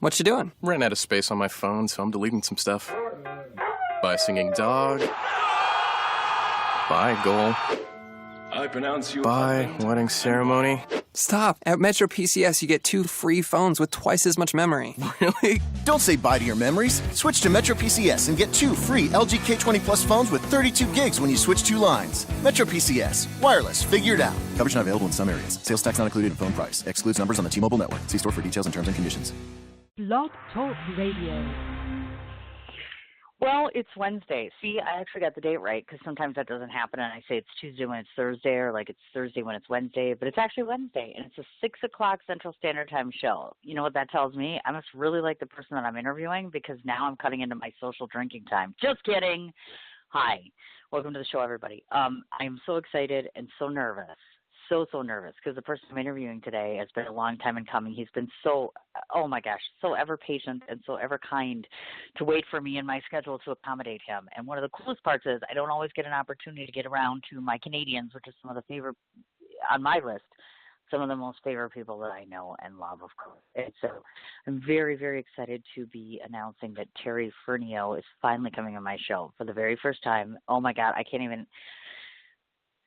What you doing? Ran out of space on my phone, so I'm deleting some stuff. Bye, singing dog. Bye, goal. I pronounce you. Bye, wedding ceremony. Stop. At Metro PCS, you get 2 free phones with twice as much memory. Really? Don't say bye to your memories. Switch to Metro PCS and get 2 free LG K20 Plus phones with 32 gigs when you switch 2 lines. Metro PCS. Wireless. Figure it out. Coverage not available in some areas. Sales tax not included in phone price. Excludes numbers on the T-Mobile network. See store for details and terms and conditions. Blog Talk Radio. Well, it's Wednesday. See, I actually got the date right because sometimes that doesn't happen and I say it's Tuesday when it's Thursday or like it's Thursday when it's Wednesday, but it's actually Wednesday and it's a 6 o'clock Central Standard Time show. You know what that tells me? I must really like the person that I'm interviewing because now I'm cutting into my social drinking time. Just kidding. Hi. Welcome to the show, everybody. I am so excited and so nervous. So nervous because the person I'm interviewing today has been a long time in coming. He's been so, oh my gosh, so ever patient and so ever kind to wait for me in my schedule to accommodate him. And one of the coolest parts is I don't always get an opportunity to get around to my Canadians, which is some of the favorite on my list, some of the most favorite people that I know and love, of course. And so I'm very, very excited to be announcing that Terry Fernihough is finally coming on my show for the very first time. Oh my God, I can't even.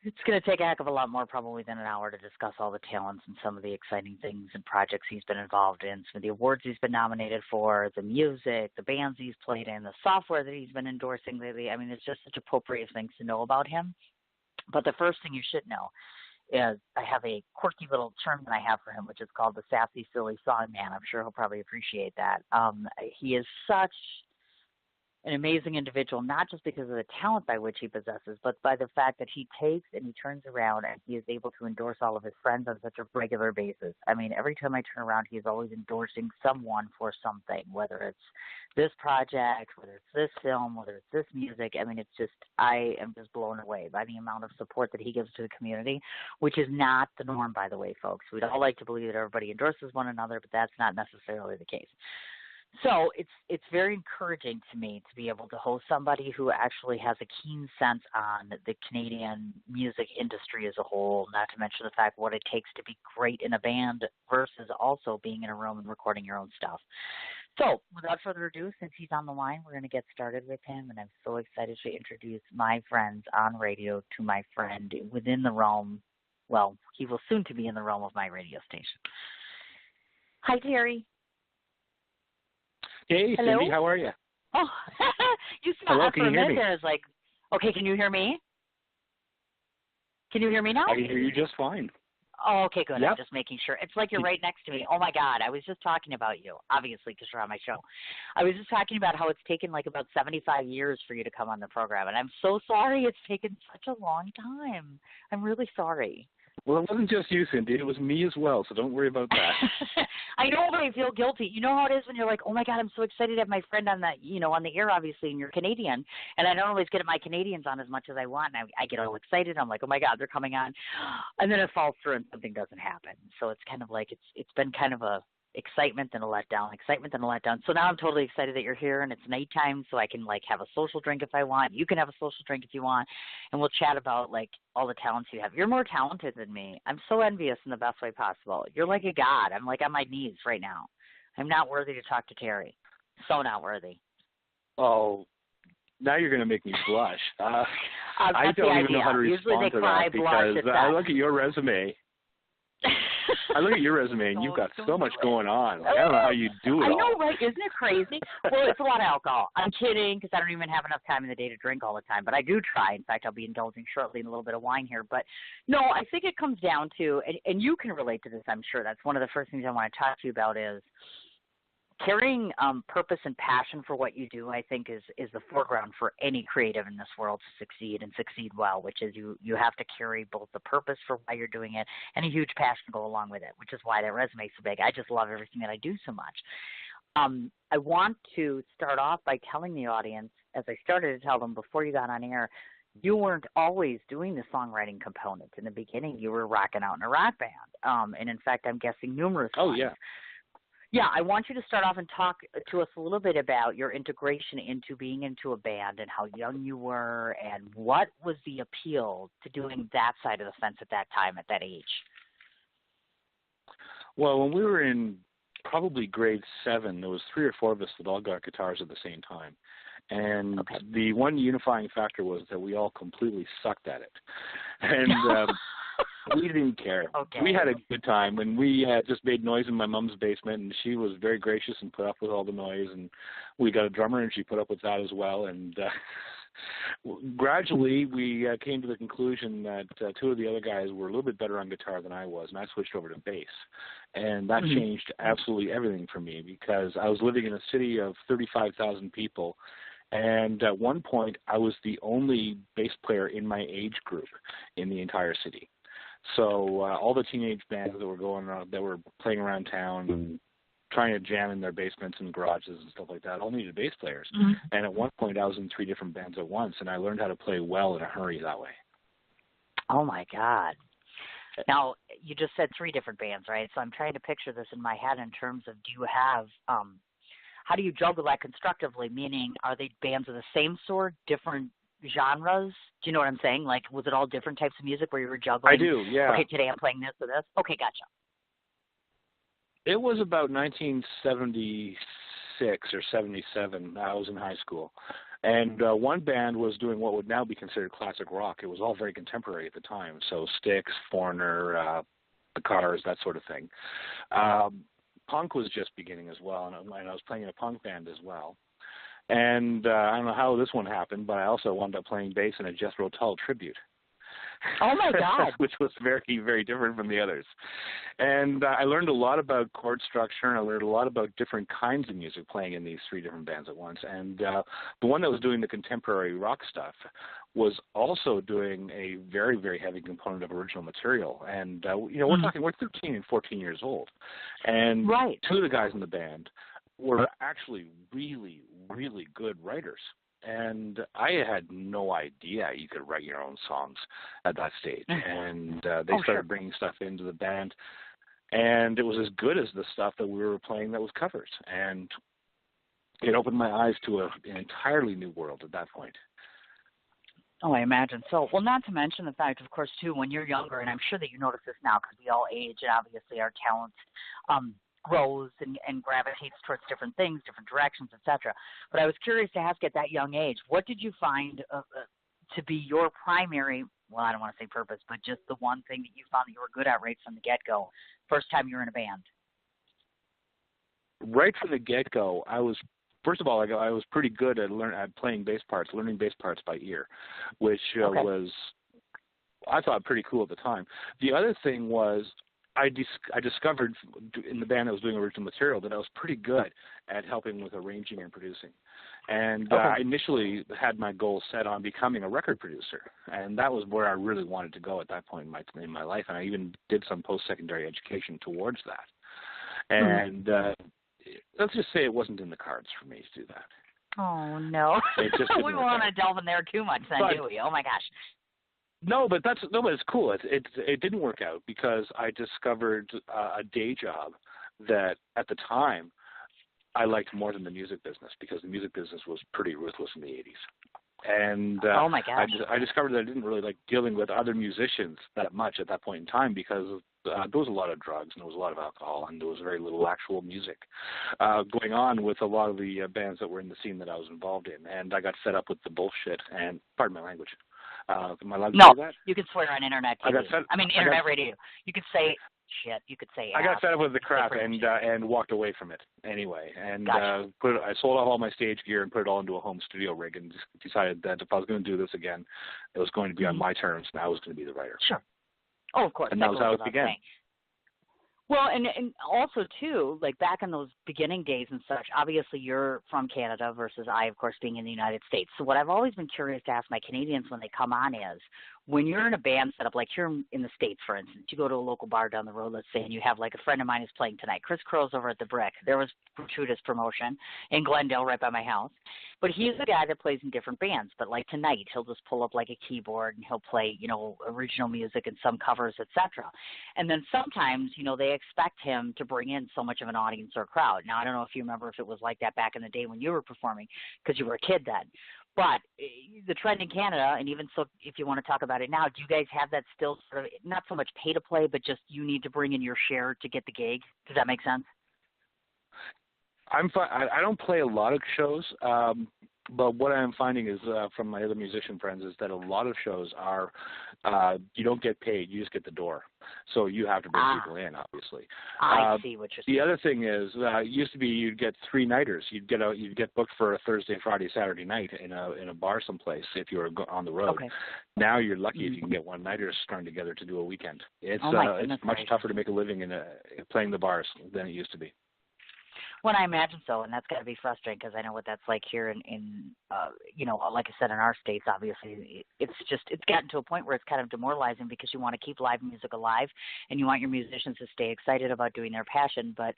It's going to take a heck of a lot more probably than an hour to discuss all the talents and some of the exciting things and projects he's been involved in, some of the awards he's been nominated for, the music, the bands he's played in, the software that he's been endorsing lately. I mean, it's just such appropriate things to know about him. But the first thing you should know is I have a quirky little term that I have for him, which is called the sassy, silly song man. I'm sure he'll probably appreciate that. He is such an amazing individual, not just because of the talent by which he possesses, but by the fact that he takes and he turns around and he is able to endorse all of his friends on such a regular basis. I mean, every time I turn around, he's always endorsing someone for something, whether it's this project, whether it's this film, whether it's this music. I mean, it's just, I am just blown away by the amount of support that he gives to the community, which is not the norm, by the way, folks. We'd all like to believe that everybody endorses one another, but that's not necessarily the case. So it's very encouraging to me to be able to host somebody who actually has a keen sense on the Canadian music industry as a whole, not to mention the fact what it takes to be great in a band versus also being in a room and recording your own stuff. So without further ado, since he's on the line, we're going to get started with him, and I'm so excited to introduce my friends on radio to my friend within the realm. Well, he will soon to be in the realm of my radio station. Hi, Terry. Hey, Hello? Cindy, how are you? Oh, you saw Hello, that can for a you hear minute me? there. I was like, okay, can you hear me? Can you hear me now? I can hear you just fine. Oh, okay, good. Yep. I'm just making sure. It's like you're right next to me. Oh, my God. I was just talking about you, obviously, because you're on my show. I was just talking about how it's taken like about 75 years for you to come on the program, and I'm so sorry it's taken such a long time. I'm really sorry. Well, it wasn't just you, Cindy. It was me as well, so don't worry about that. I know, but I feel guilty. You know how it is when you're like, oh, my God, I'm so excited to have my friend on that, on the air, obviously, and you're Canadian. And I don't always get my Canadians on as much as I want. And I get all excited. I'm like, oh, my God, they're coming on. And then it falls through and something doesn't happen. So it's kind of like it's been kind of a excitement and a letdown. So now I'm totally excited that you're here, and it's nighttime, so I can like have a social drink if I want. You can have a social drink if you want, and we'll chat about like all the talents you have. You're more talented than me. I'm so envious in the best way possible. You're like a god. I'm like on my knees right now. I'm not worthy to talk to Terry. So not worthy. Oh, now you're going to make me blush. I That's don't the even know idea. how to Usually they respond to cry, that blush, because it's I that. look at your resume. I look at your resume, and you've got so much going on. Like, I don't know how you do it I all. know, right? Isn't it crazy? Well, it's a lot of alcohol. I'm kidding because I don't even have enough time in the day to drink all the time, but I do try. In fact, I'll be indulging shortly in a little bit of wine here. But, no, I think it comes down to, and you can relate to this, I'm sure. That's one of the first things I want to talk to you about is carrying purpose and passion for what you do, I think, is the foreground for any creative in this world to succeed and succeed well, which is you have to carry both the purpose for why you're doing it and a huge passion to go along with it, which is why that resume is so big. I just love everything that I do so much. I want to start off by telling the audience, as I started to tell them before you got on air, you weren't always doing the songwriting component. In the beginning, you were rocking out in a rock band, and in fact, I'm guessing numerous Oh, ones. yeah. Yeah, I want you to start off and talk to us a little bit about your integration into being into a band and how young you were and what was the appeal to doing that side of the fence at that time, at that age. Well, when we were in probably grade 7. There was 3 or 4 of us that all got guitars at the same time. And the one unifying factor was that we all completely sucked at it. And we didn't care. Okay. We had a good time, and we just made noise in my mom's basement, and she was very gracious and put up with all the noise. And we got a drummer, and she put up with that as well. And gradually, we came to the conclusion that 2 of the other guys were a little bit better on guitar than I was, and I switched over to bass. And that changed absolutely everything for me, because I was living in a city of 35,000 people, and at one point, I was the only bass player in my age group in the entire city. So all the teenage bands that were going around, that were playing around town and trying to jam in their basements and garages and stuff like that, all needed bass players. And at one point, I was in 3 different bands at once, and I learned how to play well in a hurry that way. Oh, my God. Now, you just said 3 different bands, right? So I'm trying to picture this in my head in terms of, do you have how do you juggle that constructively? Meaning, are they bands of the same sort, different genres? Do you know what I'm saying? Like, was it all different types of music where you were juggling? I do, yeah. Okay, today I'm playing this or this? Okay, gotcha. It was about 1976 or 77. I was in high school. And one band was doing what would now be considered classic rock. It was all very contemporary at the time. So Styx, Foreigner, The Cars, that sort of thing. Punk was just beginning as well, and I was playing in a punk band as well. And I don't know how this one happened, but I also wound up playing bass in a Jethro Tull tribute. Oh, my God. Which was very, very different from the others. And I learned a lot about chord structure, and I learned a lot about different kinds of music playing in these 3 different bands at once. And the one that was doing the contemporary rock stuff was also doing a very, very heavy component of original material. And, we're 13 and 14 years old. And 2 of the guys in the band were actually really, really good writers. And I had no idea you could write your own songs at that stage. And they started bringing stuff into the band, and it was as good as the stuff that we were playing that was covers. And it opened my eyes to an entirely new world at that point. Oh, I imagine so. Well, not to mention the fact, of course, too, when you're younger, and I'm sure that you notice this now because we all age, and obviously our talents grows and gravitates towards different things, different directions, etc. But I was curious to ask at that young age, what did you find to be your primary, well, I don't want to say purpose, but just the one thing that you found that you were good at right from the get-go, first time you were in a band? Right from the get-go, I was pretty good at playing bass parts, learning bass parts by ear, which was, I thought, pretty cool at the time. The other thing was, I discovered in the band that was doing original material that I was pretty good at helping with arranging and producing. And I initially had my goal set on becoming a record producer, and that was where I really wanted to go at that point in my life, and I even did some post-secondary education towards that. And let's just say it wasn't in the cards for me to do that. Oh, no. We don't want to delve in there too much then, do we? Oh, my gosh. No, but it's cool. It didn't work out because I discovered a day job that at the time I liked more than the music business, because the music business was pretty ruthless in the 80s. And oh my gosh. I discovered that I didn't really like dealing with other musicians that much at that point in time, because there was a lot of drugs and there was a lot of alcohol and there was very little actual music going on with a lot of the bands that were in the scene that I was involved in. And I got fed up with the bullshit, and pardon my language. Am I allowed to say that? You can swear on internet TV. Internet radio. You could say shit. You could say I got fed up with the crap and walked away from it anyway. And I sold off all my stage gear and put it all into a home studio rig, and decided that if I was going to do this again, it was going to be on my terms, and I was going to be the writer. Sure. Oh, of course. And that was how it began. Well, and also, too, like back in those beginning days and such, obviously you're from Canada versus I, of course, being in the United States. So what I've always been curious to ask my Canadians when they come on is, when you're in a band setup, like here in the States, for instance, you go to a local bar down the road, let's say, and you have like a friend of mine is playing tonight. Chris Crow's over at the Brick. There was gratuitous promotion in Glendale right by my house. But he's a guy that plays in different bands. But like tonight, he'll just pull up like a keyboard and he'll play, original music and some covers, etc. And then sometimes, they expect him to bring in so much of an audience or crowd. Now, I don't know if you remember if it was like that back in the day when you were performing, because you were a kid then. But the trend in Canada, and even so, if you want to talk about it now, do you guys have that still sort of, not so much pay to play, but just you need to bring in your share to get the gig? Does that make sense? I don't play a lot of shows, but what I'm finding is from my other musician friends is that a lot of shows are you don't get paid, you just get the door. So you have to bring people in, obviously. I see what you're saying. The other thing is, it used to be you'd get 3-nighters. You'd get booked for a Thursday, Friday, Saturday night in a bar someplace if you were on the road. Okay. Now you're lucky if you can get 1-nighters strung together to do a weekend. It's much tougher to make a living in playing the bars than it used to be. Well, I imagine so, and that's got to be frustrating because I know what that's like here in like I said, in our states, obviously, it's gotten to a point where it's kind of demoralizing because you want to keep live music alive and you want your musicians to stay excited about doing their passion, but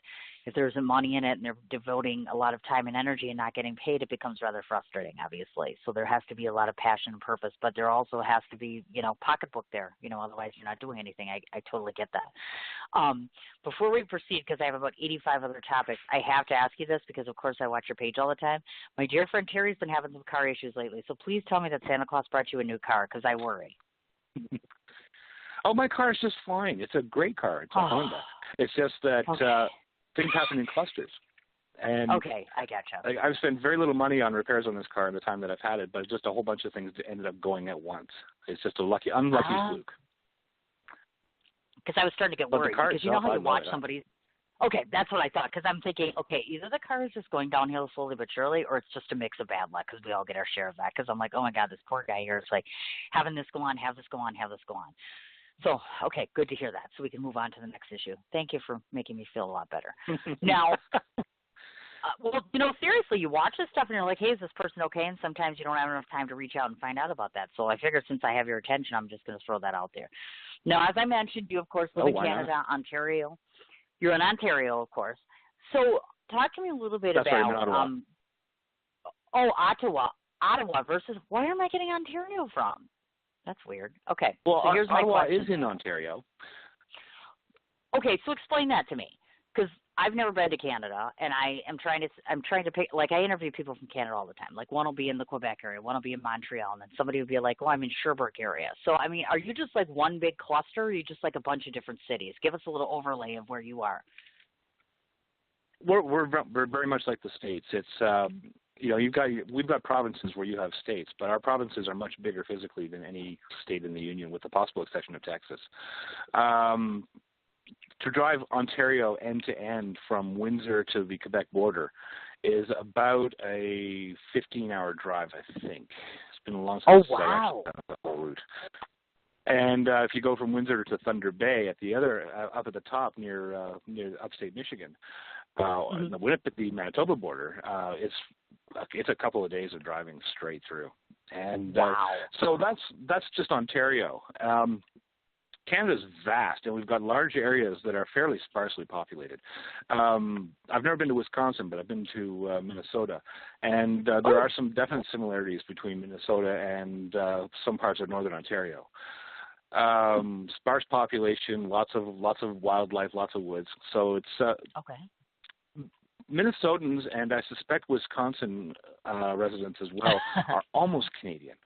if there isn't money in it and they're devoting a lot of time and energy and not getting paid, it becomes rather frustrating, obviously. So there has to be a lot of passion and purpose, but there also has to be, pocketbook there, otherwise you're not doing anything. I totally get that. Before we proceed, because I have about 85 other topics, I have to ask you this because, of course, I watch your page all the time. My dear friend Terry's been having some car issues lately, so please tell me that Santa Claus brought you a new car because I worry. Oh, my car is just fine. It's a great car. It's a Honda. It's just that things happen in clusters. And okay, I gotcha. I've spent very little money on repairs on this car in the time that I've had it, but just a whole bunch of things ended up going at once. It's just unlucky fluke. Because I was starting to get worried. Because you know how you watch somebody's... Okay, that's what I thought. Because I'm thinking, okay, either the car is just going downhill slowly but surely, or it's just a mix of bad luck because we all get our share of that. Because I'm like, oh, my God, this poor guy here. It's like having this go on, have this go on, have this go on. So, okay, good to hear that. So we can move on to the next issue. Thank you for making me feel a lot better. Now... seriously, you watch this stuff and you're like, hey, is this person okay? And sometimes you don't have enough time to reach out and find out about that. So I figured since I have your attention, I'm just going to throw that out there. Now, as I mentioned, you, of course, live in Canada, Ontario. You're in Ontario, of course. So talk to me a little bit about Ottawa. Ottawa versus, where am I getting Ontario from? That's weird. Okay. Well, so here's Ottawa my question. is in Ontario. Okay, so explain that to me. Because I've never been to Canada, and I'm trying to pick, like, I interview people from Canada all the time. Like, one will be in the Quebec area, one will be in Montreal, and then somebody will be like, oh, I'm in Sherbrooke area. So, I mean, are you just like one big cluster, or are you just like a bunch of different cities? Give us a little overlay of where you are. We're very much like the States. It's, we've got provinces where you have states, but our provinces are much bigger physically than any state in the Union, with the possible exception of Texas. To drive Ontario end to end from Windsor to the Quebec border is about a 15-hour drive, I think. It's been a long time since I actually done the whole route. And if you go from Windsor to Thunder Bay at the other, up at the top near upstate Michigan, the Manitoba border, it's a couple of days of driving straight through. And so that's just Ontario. Canada's vast, and we've got large areas that are fairly sparsely populated. I've never been to Wisconsin, but I've been to Minnesota, and there are some definite similarities between Minnesota and some parts of northern Ontario. Sparse population, lots of wildlife, lots of woods. So it's Minnesotans, and I suspect Wisconsin residents as well, are almost Canadian.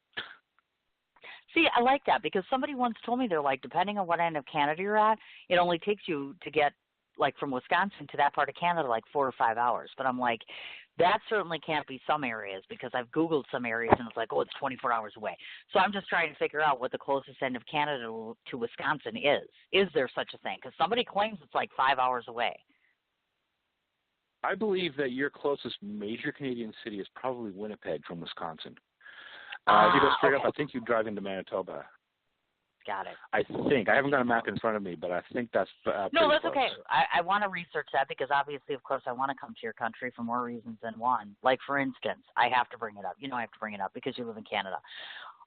See, I like that because somebody once told me they're like, depending on what end of Canada you're at, it only takes you to get like from Wisconsin to that part of Canada like 4 or 5 hours. But I'm like, that certainly can't be some areas because I've Googled some areas and it's like, oh, it's 24 hours away. So I'm just trying to figure out what the closest end of Canada to Wisconsin is. Is there such a thing? Because somebody claims it's like 5 hours away. I believe that your closest major Canadian city is probably Winnipeg from Wisconsin. If you go straight up, I think you drive into Manitoba. Got it. I think. I haven't got a map in front of me, but I think that's no, that's close. okay. I want to research that because obviously, of course, I want to come to your country for more reasons than one. Like, for instance, I have to bring it up. I have to bring it up because you live in Canada.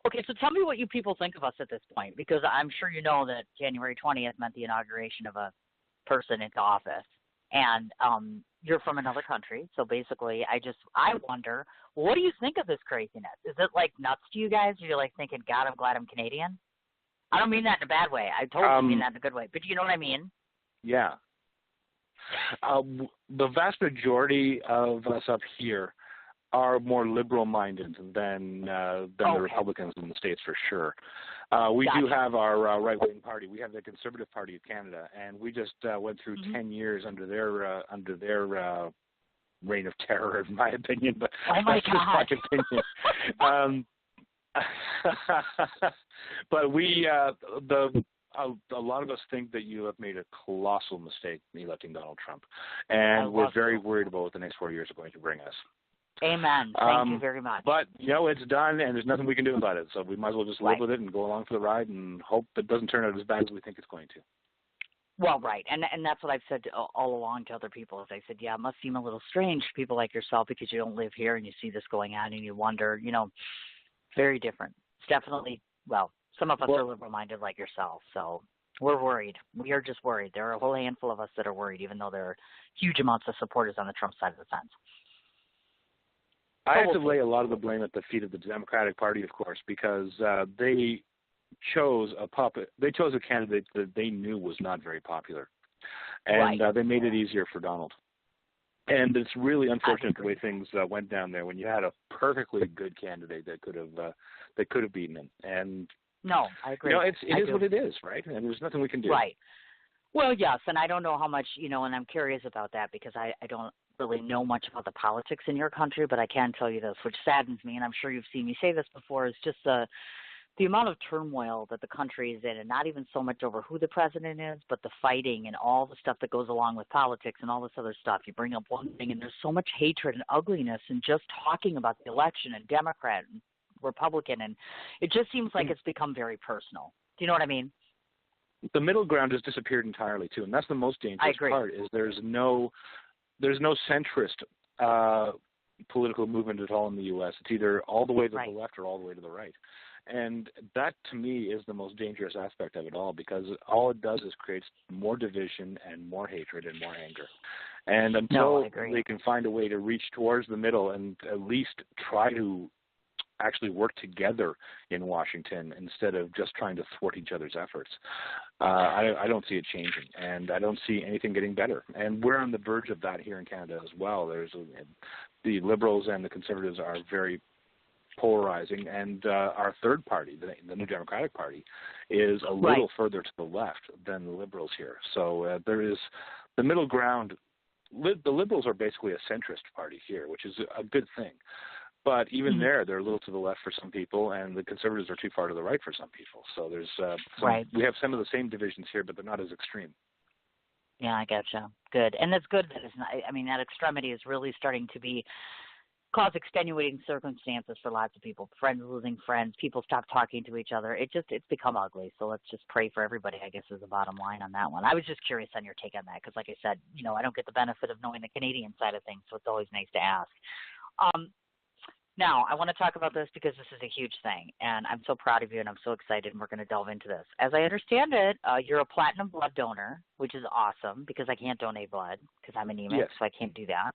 Okay, so tell me what you people think of us at this point, because I'm sure you know that January 20th meant the inauguration of a person into office. And you're from another country, so basically I wonder, what do you think of this craziness? Is it like nuts to you guys? Or you're like thinking, God, I'm glad I'm Canadian? I don't mean that in a bad way. I totally mean that in a good way. But you know what I mean? Yeah. The vast majority of us up here are more liberal-minded than the Republicans in the States, for sure. We do have our right-wing party. We have the Conservative Party of Canada, and we just went through 10 years under their reign of terror, in my opinion. But oh my that's just my opinion. But we, a lot of us think that you have made a colossal mistake in electing Donald Trump, and we're very worried about what the next 4 years are going to bring us. Amen. Thank you very much. But, it's done, and there's nothing we can do about it. So we might as well just live with it and go along for the ride and hope it doesn't turn out as bad as we think it's going to. Well, right. And that's what I've said all along to other people. Is I said, yeah, it must seem a little strange to people like yourself because you don't live here and you see this going on and you wonder, very different. It's definitely, some of us are liberal-minded like yourself. So we're worried. We are just worried. There are a whole handful of us that are worried, even though there are huge amounts of supporters on the Trump side of the fence. I have to lay a lot of the blame at the feet of the Democratic Party, of course, because they chose a candidate that they knew was not very popular, and they made it easier for Donald. And it's really unfortunate the way things went down there when you had a perfectly good candidate that could have beaten him. And no, I agree. It is what it is, right? And there's nothing we can do. Right. Well, yes, and I don't know how much, and I'm curious about that because I don't really know much about the politics in your country, but I can tell you this, which saddens me, and I'm sure you've seen me say this before, is just the amount of turmoil that the country is in, and not even so much over who the president is, but the fighting and all the stuff that goes along with politics and all this other stuff. You bring up one thing, and there's so much hatred and ugliness in just talking about the election and Democrat and Republican, and it just seems like it's become very personal. Do you know what I mean? The middle ground has disappeared entirely too, and that's the most dangerous part. Is there's no centrist political movement at all in the U.S. It's either all the way to the left or all the way to the right, and that to me is the most dangerous aspect of it all, because all it does is creates more division and more hatred and more anger. And until they can find a way to reach towards the middle and at least try to actually work together in Washington instead of just trying to thwart each other's efforts, I don't see it changing, and I don't see anything getting better. And we're on the verge of that here in Canada as well. The Liberals and the Conservatives are very polarizing, and our third party, the New Democratic Party, is a little further to the left than the Liberals here. So there is the middle ground. The Liberals are basically a centrist party here, which is a good thing. But even they're a little to the left for some people, and the Conservatives are too far to the right for some people. So there's we have some of the same divisions here, but they're not as extreme. Yeah, I gotcha. Good. And that's good that it's not, that extremity is really starting to cause extenuating circumstances for lots of people. Friends losing friends, people stop talking to each other. It's become ugly. So let's just pray for everybody, I guess, is the bottom line on that one. I was just curious on your take on that because, like I said, I don't get the benefit of knowing the Canadian side of things, so it's always nice to ask. Now, I want to talk about this because this is a huge thing, and I'm so proud of you, and I'm so excited, and we're going to delve into this. As I understand it, you're a platinum blood donor, which is awesome because I can't donate blood because I'm anemic, so I can't do that.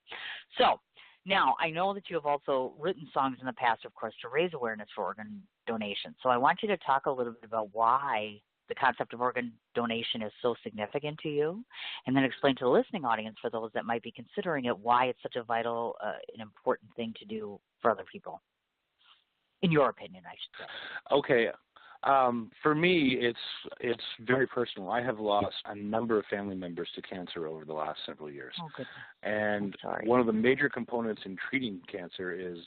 So now I know that you have also written songs in the past, of course, to raise awareness for organ donation. So I want you to talk a little bit about why the concept of organ donation is so significant to you, and then explain to the listening audience, for those that might be considering it, why it's such a vital and important thing to do for other people, in your opinion, I should say. Okay. For me, it's very personal. I have lost a number of family members to cancer over the last several years. Oh, goodness. And one of the major components in treating cancer is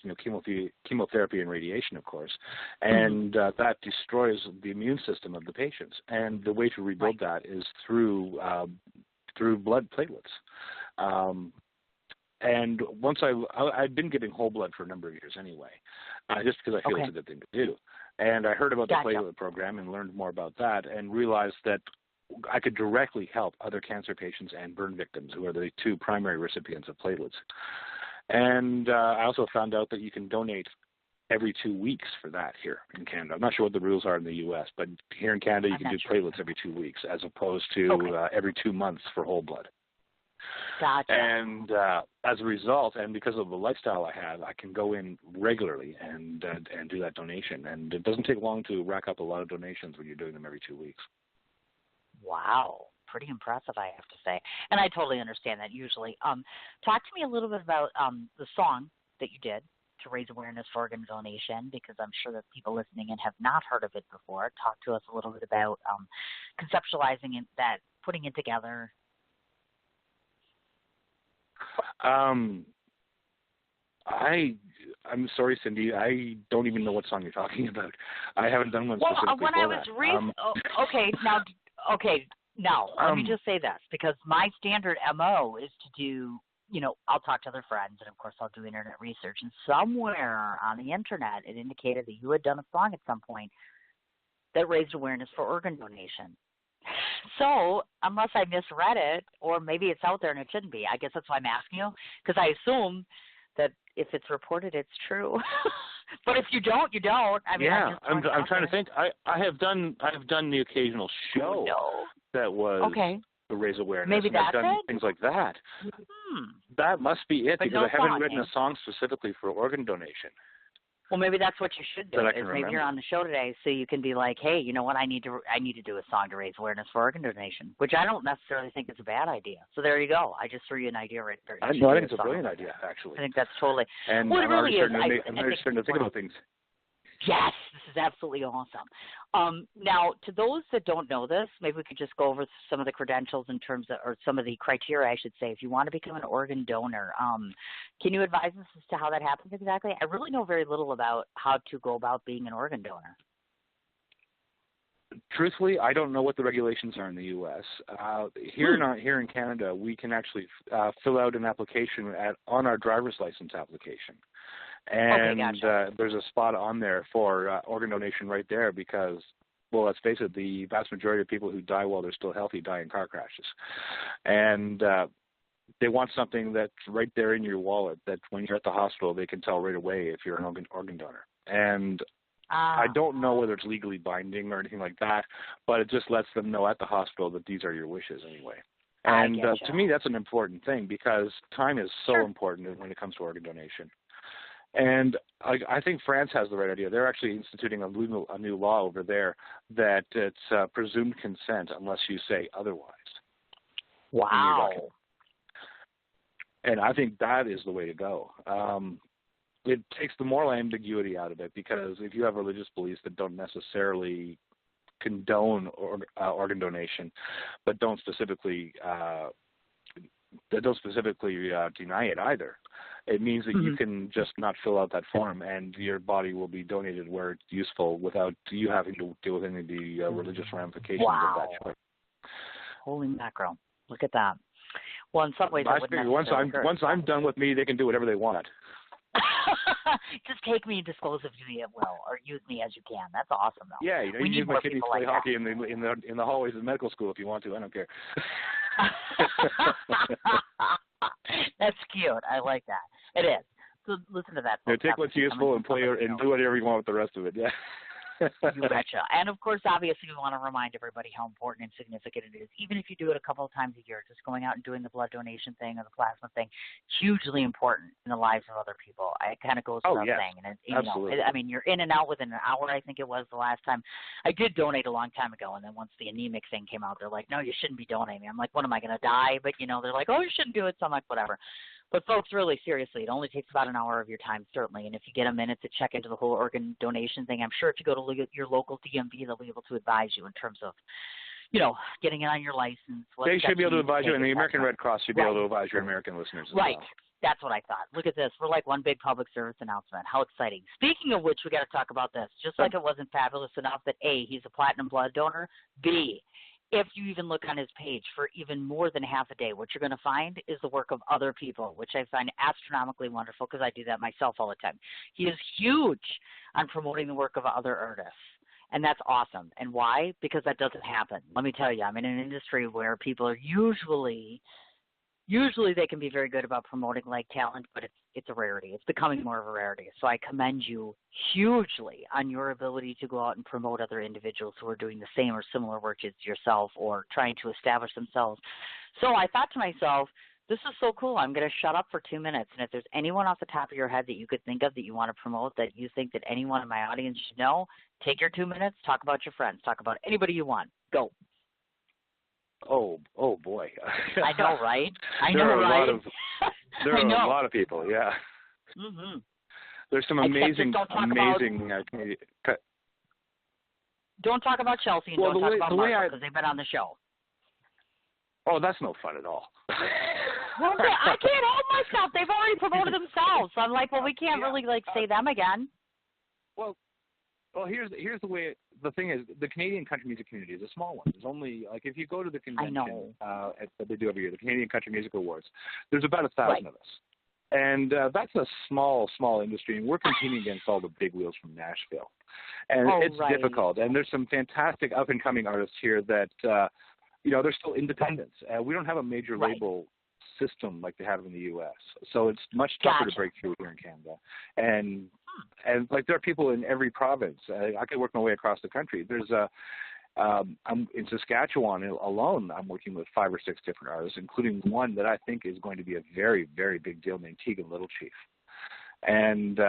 chemotherapy and radiation, of course, and that destroys the immune system of the patients. And the way to rebuild that is through blood platelets. And once I'd been giving whole blood for a number of years anyway, just because I feel it's a good thing to do. And I heard about the platelet program and learned more about that and realized that I could directly help other cancer patients and burn victims, who are the two primary recipients of platelets. And I also found out that you can donate every 2 weeks for that here in Canada. I'm not sure what the rules are in the U.S., but here in Canada you can do platelets every 2 weeks as opposed to every 2 months for whole blood. Gotcha. And as a result, and because of the lifestyle I have, I can go in regularly and do that donation. And it doesn't take long to rack up a lot of donations when you're doing them every 2 weeks. Wow. Pretty impressive, I have to say. And I totally understand that usually. Talk to me a little bit about the song that you did to raise awareness for organ donation, because I'm sure that people listening in have not heard of it before. Talk to us a little bit about conceptualizing it, putting it together. I'm sorry, Cindy. I don't even know what song you're talking about. I haven't done one specifically when for I was now let me just say this, because my standard MO is to do, I'll talk to other friends, and of course I'll do internet research. And somewhere on the internet, it indicated that you had done a song at some point that raised awareness for organ donation. So unless I misread it, or maybe it's out there and it shouldn't be, I guess that's why I'm asking you, because I assume that if it's reported, it's true. But if you don't, you don't. I mean, yeah, I'm trying to think. I have done the occasional show that was to raise awareness. Maybe that's I've done it? things like that. That must be it, because I haven't written a song specifically for organ donation. Well, maybe that's what you should do. Is maybe you're on the show today, so you can be like, hey, you know what? I need to do a song to raise awareness for organ donation, which I don't necessarily think is a bad idea. So there you go. I just threw you an idea right there. I think it's a brilliant idea, actually. I think that's totally. And well, it really is. I'm starting to think about things. Yes, this is absolutely awesome. Now, to those that don't know this, maybe we could just go over some of the credentials in terms of, or some of the criteria, I should say, if you want to become an organ donor. Can you advise us as to how that happens exactly? I really know very little about how to go about being an organ donor. Truthfully, I don't know what the regulations are in the U.S. Here in Canada, we can actually fill out an application on our driver's license application. And gotcha. There's a spot on there for organ donation right there, because, well, let's face it, the vast majority of people who die while they're still healthy die in car crashes. And they want something that's right there in your wallet, that when you're at the hospital, they can tell right away if you're an organ donor. And I don't know whether it's legally binding or anything like that, but it just lets them know at the hospital that these are your wishes anyway. And to me, that's an important thing, because time is so important when it comes to organ donation. And I think France has the right idea. They're actually instituting a new law over there that it's presumed consent unless you say otherwise. Wow. And I think that is the way to go. It takes the moral ambiguity out of it, because if you have religious beliefs that don't necessarily condone organ donation, but don't specifically deny it either, it means that you can just not fill out that form, and your body will be donated where it's useful without you having to deal with any of the religious ramifications of that choice. Holy mackerel! Look at that. Well, in some ways, I figure once I'm done with me, they can do whatever they want. Just take me and dispose of me at will, or use me as you can. That's awesome, though. Yeah, you can use my kidneys to play hockey in the hallways of medical school if you want to. I don't care. That's cute. I like that. It is. So listen to that. Take what's useful and play and do whatever you want with the rest of it. Yeah. You betcha. And of course, obviously, we want to remind everybody how important and significant it is. Even if you do it a couple of times a year, just going out and doing the blood donation thing or the plasma thing, hugely important in the lives of other people. It kind of goes without saying. And absolutely. I mean, you're in and out within an hour. I think it was the last time I did donate a long time ago. And then once the anemic thing came out, they're like, "No, you shouldn't be donating." I'm like, "What am I going to die?" But they're like, "Oh, you shouldn't do it." So I'm like, "Whatever." But folks, really, seriously, it only takes about an hour of your time, certainly. And if you get a minute to check into the whole organ donation thing, I'm sure if you go to your local DMV, they'll be able to advise you in terms of, getting it on your license. They should be able to advise you, and the American Red Cross should be able to advise your American listeners as well. That's what I thought. Look at this. We're like one big public service announcement. How exciting. Speaking of which, we got to talk about this. Just like it wasn't fabulous enough that A, he's a platinum blood donor, B, if you even look on his page for even more than half a day, what you're going to find is the work of other people, which I find astronomically wonderful, because I do that myself all the time. He is huge on promoting the work of other artists, and that's awesome. And why? Because that doesn't happen. Let me tell you, I'm in an industry where people are usually they can be very good about promoting like talent, but it's a rarity. It's becoming more of a rarity. So I commend you hugely on your ability to go out and promote other individuals who are doing the same or similar work as yourself or trying to establish themselves. So I thought to myself, this is so cool. I'm going to shut up for 2 minutes. And if there's anyone off the top of your head that you could think of that you want to promote, that you think that anyone in my audience should know, take your 2 minutes, talk about your friends, talk about anybody you want. Go. Oh boy. I know, right? There are a lot of people, yeah. Mm-hmm. There's some amazing. Don't talk about Chelsea and don't talk about Marshall, because they've been on the show. Oh, that's no fun at all. Well, I can't help myself. They've already promoted themselves. So I'm like, well, we can't really say them again. Well, here's the way. The thing is, the Canadian country music community is a small one. There's only if you go to the convention that they do every year, the Canadian Country Music Awards, there's about 1,000 of us, and that's a small industry, and we're competing against all the big wheels from Nashville, and it's difficult. And there's some fantastic up and coming artists here that they're still independents. We don't have a major label system like they have in the U.S., so it's much tougher to break through here in Canada. And like there are people in every province. I could work my way across the country. There's I'm in Saskatchewan alone. I'm working with 5 or 6 different artists, including one that I think is going to be a very, very big deal named Tegan Little Chief. And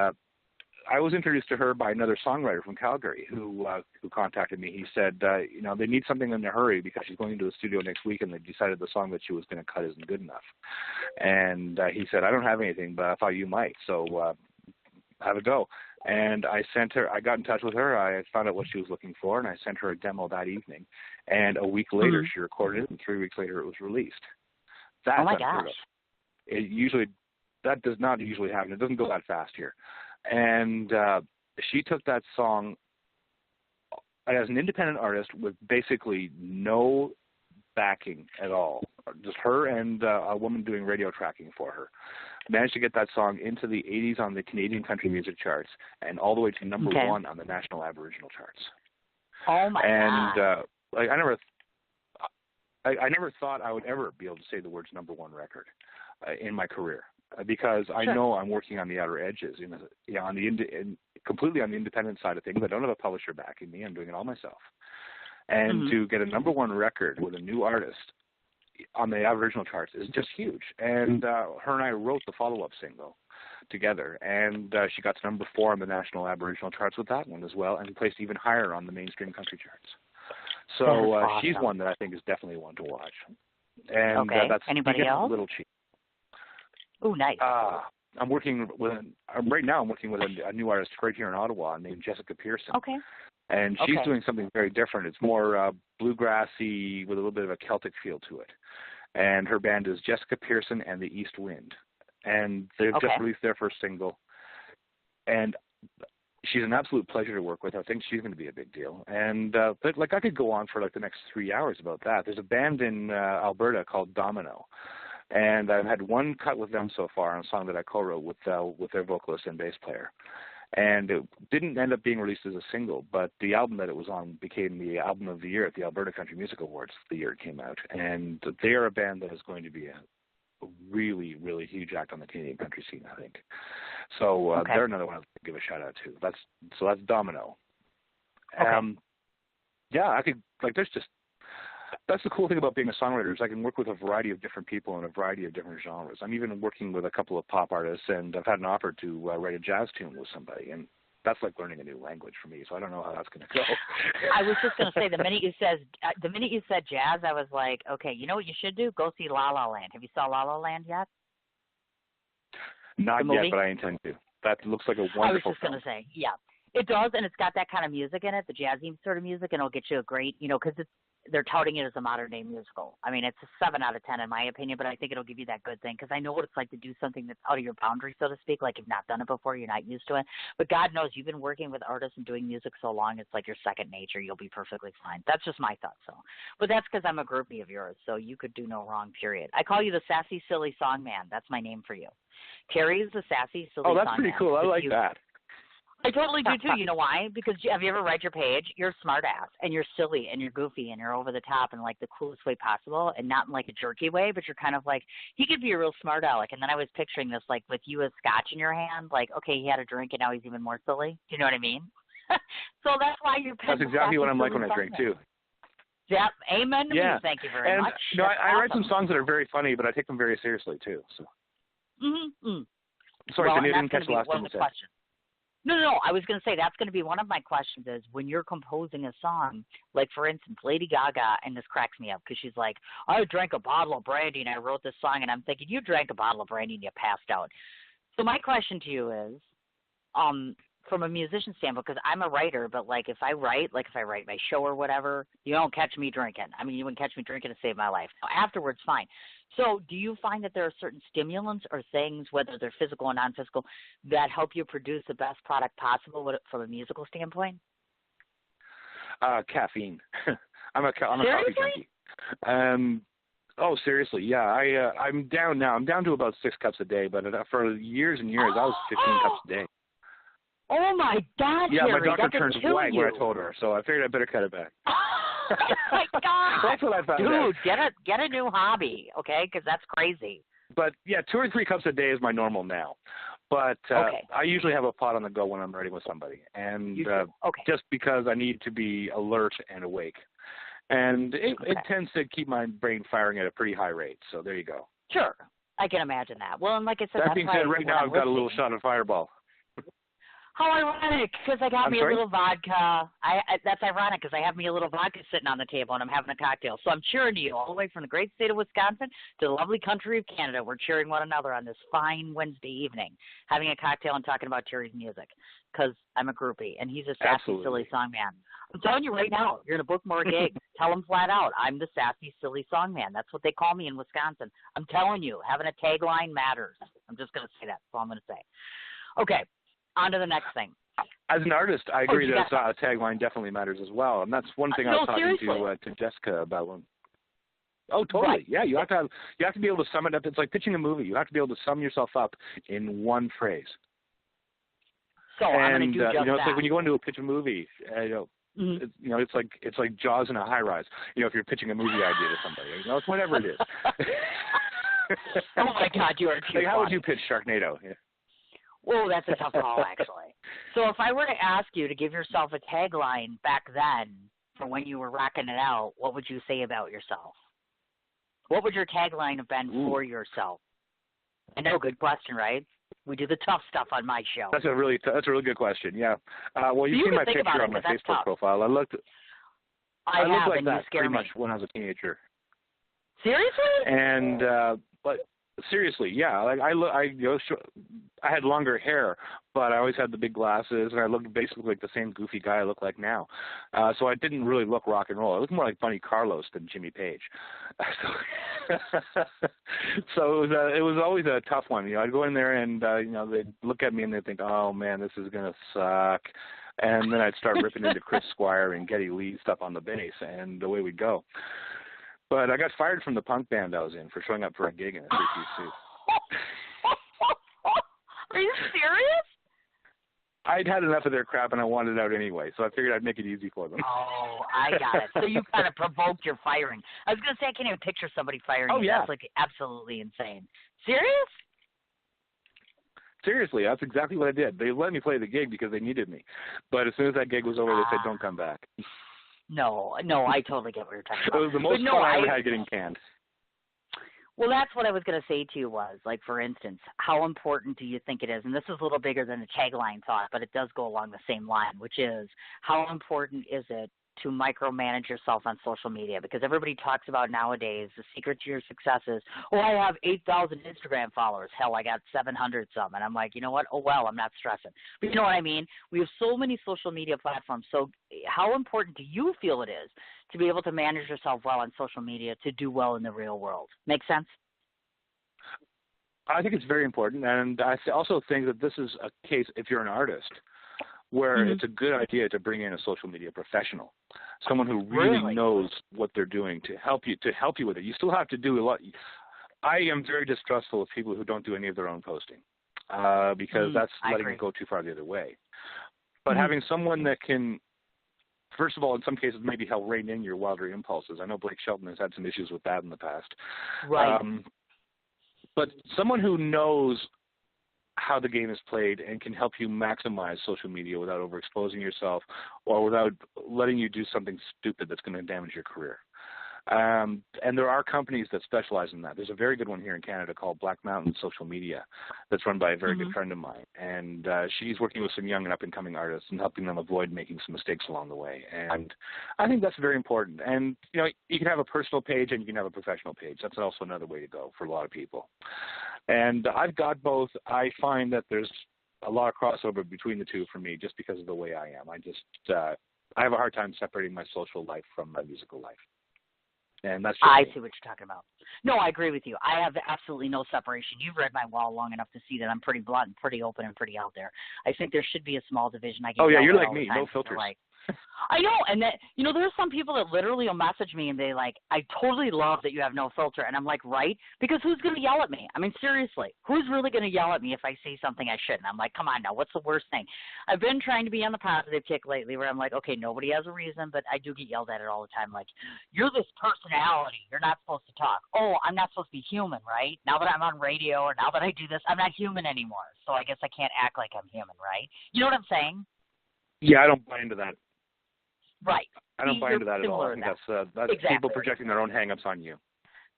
I was introduced to her by another songwriter from Calgary who contacted me. He said, they need something in a hurry because she's going into the studio next week, and they decided the song that she was going to cut isn't good enough. And he said, I don't have anything, but I thought you might, so have a go. And I got in touch with her. I found out what she was looking for, and I sent her a demo that evening. And a week later, she recorded it, and 3 weeks later, it was released. That's unheard of. That does not usually happen. It doesn't go that fast here. And she took that song as an independent artist with basically no backing at all, just her and a woman doing radio tracking for her. Managed to get that song into the 80s on the Canadian country music charts and all the way to number 1 on the national Aboriginal charts. Oh my God! And I never thought I would ever be able to say the words number 1 record in my career. Because I know I'm working on the outer edges, completely on the independent side of things. I don't have a publisher backing me. I'm doing it all myself. And to get a number 1 record with a new artist on the Aboriginal charts is just huge. And her and I wrote the follow-up single together, and she got to number 4 on the national Aboriginal charts with that one as well, and placed even higher on the mainstream country charts. So awesome. She's one that I think is definitely one to watch. And that's anybody else? Little Chief. Oh, nice. I'm working with a new artist right here in Ottawa named Jessica Pearson. Okay. And she's doing something very different. It's more bluegrassy with a little bit of a Celtic feel to it. And her band is Jessica Pearson and the East Wind. And they've just released their first single. And she's an absolute pleasure to work with. I think she's going to be a big deal. And but I could go on for the next 3 hours about that. There's a band in Alberta called Domino. And I've had one cut with them so far on a song that I co-wrote with their vocalist and bass player. And it didn't end up being released as a single, but the album that it was on became the album of the year at the Alberta Country Music Awards the year it came out. And they are a band that is going to be a really, really huge act on the Canadian country scene, I think. So they're another one I'll give a shout out to. That's Domino. I could that's the cool thing about being a songwriter is I can work with a variety of different people in a variety of different genres. I'm even working with a couple of pop artists, and I've had an offer to write a jazz tune with somebody, and that's like learning a new language for me. So I don't know how that's going to go. I was just going to say the minute you said jazz, I was like, okay, you know what you should do? Go see La La Land. Have you saw La La Land yet? Not yet, but I intend to. That looks like a wonderful I was just going to say, yeah. It does, and it's got that kind of music in it, the jazzy sort of music, and it'll get you a great, because they're touting it as a modern-day musical. I mean, it's a 7 out of 10 in my opinion, but I think it'll give you that good thing because I know what it's like to do something that's out of your boundary, so to speak, like you've not done it before, you're not used to it. But God knows you've been working with artists and doing music so long, it's like your second nature. You'll be perfectly fine. That's just my thought, so. But that's because I'm a groupie of yours, so you could do no wrong, period. I call you the sassy, silly song man. That's my name for you. Terry is the sassy, silly song man. Oh, that's pretty cool. I like that. I totally do too. You know why? Because have you ever read your page? You're a smart ass and you're silly and you're goofy and you're over the top in like the coolest way possible and not in like a jerky way, but you're kind of like, he could be a real smart aleck. And then I was picturing this like with you as scotch in your hand, like, okay, he had a drink and now he's even more silly. Do you know what I mean? So that's why you're That's exactly what I'm like when I drink too. Yep. Amen to me. Thank you very much. No, I write some songs that are very funny, but I take them very seriously too. So. Sorry, I didn't catch the last thing you said. No. I was going to say that's going to be one of my questions is when you're composing a song, like for instance, Lady Gaga, and this cracks me up because she's like, I drank a bottle of brandy and I wrote this song, and I'm thinking, you drank a bottle of brandy and you passed out. So my question to you is, from a musician standpoint, because I'm a writer, but like if I write my show or whatever, you don't catch me drinking. I mean, you wouldn't catch me drinking to save my life. Now, afterwards, fine. So do you find that there are certain stimulants or things, whether they're physical or non-physical, that help you produce the best product possible from a musical standpoint? Caffeine. I'm a coffee junkie. Oh, seriously, yeah. I'm down now. I'm down to about 6 cups a day, but for years and years, I was 15 cups a day. Oh, my God, yeah, Terry, my doctor turned white when I told her, so I figured I better cut it back. Oh, my God. That's what I found out. Dude, get a new hobby, okay, because that's crazy. But, yeah, 2 or 3 cups a day is my normal now. But I usually have a pot on the go when I'm writing with somebody, and just because I need to be alert and awake. And it tends to keep my brain firing at a pretty high rate, so there you go. Sure, I can imagine that. Well, and like I said, that being said, right now I've got a little shot of Fireball. How ironic, because I got me a little vodka. That's ironic because I have me a little vodka sitting on the table and I'm having a cocktail. So I'm cheering to you all the way from the great state of Wisconsin to the lovely country of Canada. We're cheering one another on this fine Wednesday evening, having a cocktail and talking about Terry's music because I'm a groupie and he's a sassy, silly song man. I'm telling you right now, you're going to book more gigs. Tell them flat out, I'm the sassy, silly song man. That's what they call me in Wisconsin. I'm telling you, having a tagline matters. I'm just going to say that. That's all I'm going to say. Okay. On to the next thing. As an artist, I agree that a tagline definitely matters as well, and that's one thing I was talking to Jessica about. Oh, totally. Right. Yeah, you have to be able to sum it up. It's like pitching a movie. You have to be able to sum yourself up in one phrase. So I'm going to do just it's that. like when you go into a pitch a movie, it's like Jaws in a high rise. If you're pitching a movie idea to somebody, it's whatever it is. Oh my God, you are too funny. How would you pitch Sharknado? Yeah. Well, that's a tough call, actually. So if I were to ask you to give yourself a tagline back then for when you were rocking it out, what would you say about yourself? What would your tagline have been for yourself? I know, good question, right? We do the tough stuff on my show. That's a really good question. Yeah. Well, you've seen my picture on my Facebook profile. I looked like that pretty much when I was a teenager. Seriously? And but seriously, yeah. Like I had longer hair, but I always had the big glasses, and I looked basically like the same goofy guy I look like now. So I didn't really look rock and roll. I looked more like Bunny Carlos than Jimmy Page. So it was always a tough one. I'd go in there, and they'd look at me and they'd think, "Oh man, this is gonna suck." And then I'd start ripping into Chris Squire and Geddy Lee stuff on the bass, and away we'd go. But I got fired from the punk band I was in for showing up for a gig in a three-piece suit. Are you serious? I'd had enough of their crap, and I wanted out anyway, so I figured I'd make it easy for them. Oh, I got it. So you kind of provoked your firing. I was going to say, I can't even picture somebody firing you. Yeah. That's like absolutely insane. Serious? Seriously, that's exactly what I did. They let me play the gig because they needed me. But as soon as that gig was over, they said, don't come back. No, I totally get what you're talking about. It was the most fun I ever had getting canned. Well, that's what I was going to say to you was, like, for instance, how important do you think it is? And this is a little bigger than a tagline thought, but it does go along the same line, which is how important is it to micromanage yourself on social media? Because everybody talks about nowadays the secret to your success is, I have 8,000 Instagram followers. Hell, I got 700 some. And I'm like, you know what? Oh, well, I'm not stressing. But you know what I mean? We have so many social media platforms. So how important do you feel it is to be able to manage yourself well on social media to do well in the real world? Make sense? I think it's very important. And I also think that this is a case, if you're an artist, where it's a good idea to bring in a social media professional, someone who really knows what they're doing to help you with it. You still have to do a lot. I am very distrustful of people who don't do any of their own posting because that's letting it go too far the other way. But having someone that can, first of all, in some cases, maybe help rein in your wilder impulses. I know Blake Shelton has had some issues with that in the past. Right. But someone who knows how the game is played and can help you maximize social media without overexposing yourself or without letting you do something stupid that's going to damage your career. And there are companies that specialize in that. There's a very good one here in Canada called Black Mountain Social Media that's run by a very good friend of mine. And she's working with some young and up-and-coming artists and helping them avoid making some mistakes along the way. And I think that's very important. And, you can have a personal page and you can have a professional page. That's also another way to go for a lot of people. And I've got both. I find that there's a lot of crossover between the two for me just because of the way I am. I have a hard time separating my social life from my musical life. And that's just I me. see what you're talking about. No, I agree with you. I have absolutely no separation. You've read my wall long enough to see that I'm pretty blunt and pretty open and pretty out there. I think there should be a small division. I get you're like all me, the time. no filters. Like, I know, and that there's some people that literally will message me and they like, I totally love that you have no filter, and I'm like, right? Because who's going to yell at me? I mean, seriously, who's really going to yell at me if I say something I shouldn't? I'm like, come on now, what's the worst thing? I've been trying to be on the positive kick lately, where I'm like, okay, nobody has a reason, but I do get yelled at it all the time. Like, you're this personality, you're not supposed to talk. Oh, I'm not supposed to be human, right? Now that I'm on radio or now that I do this, I'm not human anymore. So I guess I can't act like I'm human, right? You know what I'm saying? Yeah, I don't buy into that. Right. I don't buy into that at all. I think that's exactly. People projecting their own hang-ups on you.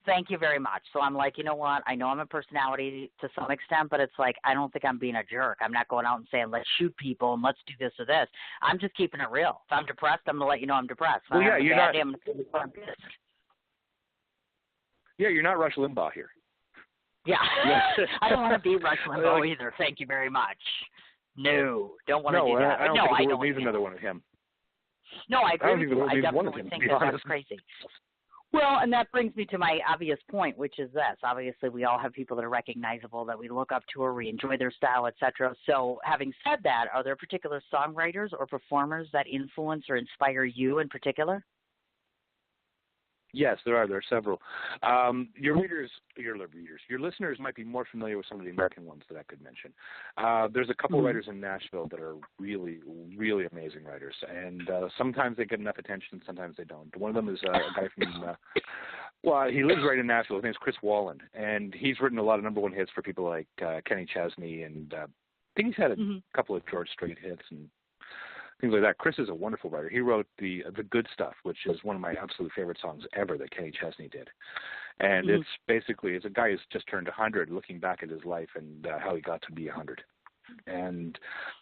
Thank you very much. So I'm like, you know what? I know I'm a personality to some extent, but it's like I don't think I'm being a jerk. I'm not going out and saying, let's shoot people and let's do this or this. I'm just keeping it real. If I'm depressed, I'm going to let you know I'm depressed. Well, yeah, you're not. Yeah, you're not Rush Limbaugh here. Yeah. I don't want to be Rush Limbaugh either. Thank you very much. No, don't want to do that. I don't no, think I the don't world needs another one of him. No, I agree with you. I one definitely of him, think that's crazy. Well, and that brings me to my obvious point, which is this. Obviously, we all have people that are recognizable, that we look up to or we enjoy their style, etc. So having said that, are there particular songwriters or performers that influence or inspire you in particular? Yes, there are. There are several. Your listeners might be more familiar with some of the American ones that I could mention. There's a couple writers in Nashville that are really, really amazing writers, and sometimes they get enough attention, sometimes they don't. One of them is a guy from, he lives right in Nashville. His name's Chris Walland, and he's written a lot of number one hits for people like Kenny Chesney, and I think he's had a couple of George Strait hits and things like that. Chris is a wonderful writer. He wrote the Good Stuff, which is one of my absolute favorite songs ever that Kenny Chesney did. And it's basically, it's a guy who's just turned 100, looking back at his life and how he got to be 100. And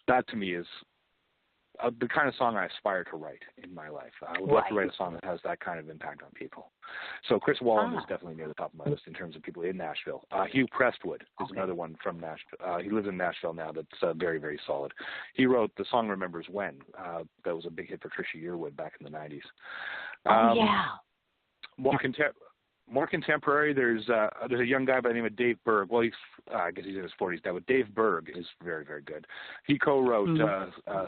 that to me is the kind of song I aspire to write in my life. I would love to write a song that has that kind of impact on people. So Chris Walland is definitely near the top of my list in terms of people in Nashville. Hugh Prestwood is another one from Nashville. He lives in Nashville now that's very, very solid. He wrote the song Remembers When. That was a big hit for Trisha Yearwood back in the 90s. More contemporary, there's a young guy by the name of Dave Berg. Well, I guess he's in his 40s now, but Dave Berg is very, very good. He co-wrote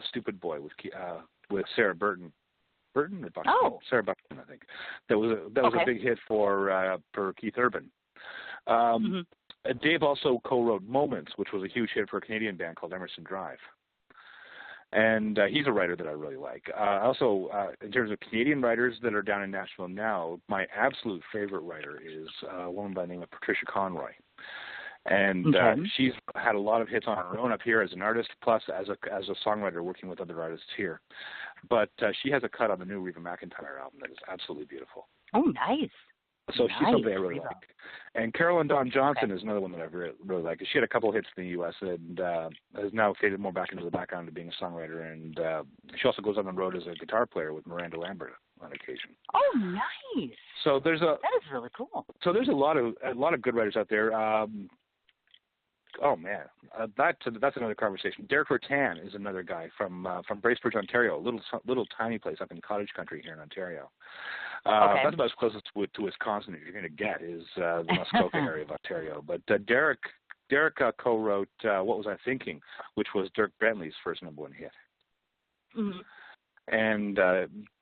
"Stupid Boy" with Sarah Burton. Burton or Buxton? Sarah Buxton, I think. That was a big hit for Keith Urban. Dave also co-wrote "Moments," which was a huge hit for a Canadian band called Emerson Drive. And he's a writer that I really like. Also, in terms of Canadian writers that are down in Nashville now, my absolute favorite writer is a woman by the name of Patricia Conroy. And she's had a lot of hits on her own up here as an artist, plus as a songwriter working with other artists here. But she has a cut on the new Reba McEntire album that is absolutely beautiful. Oh, nice. So she's somebody I really like. And Carolyn Dawn Johnson is another one that I really like. She had a couple of hits in the U.S. and has now faded more back into the background of being a songwriter. And she also goes on the road as a guitar player with Miranda Lambert on occasion. Oh, nice. So that is really cool. So there's a lot of good writers out there. Oh man, that's another conversation. Derek Rattan is another guy from Bracebridge, Ontario, a little tiny place up in cottage country here in Ontario. That's about as close to Wisconsin you're going to get is the Muskoka area of Ontario. But Derek co-wrote "What Was I Thinking," which was Dirk Bentley's first number one hit. And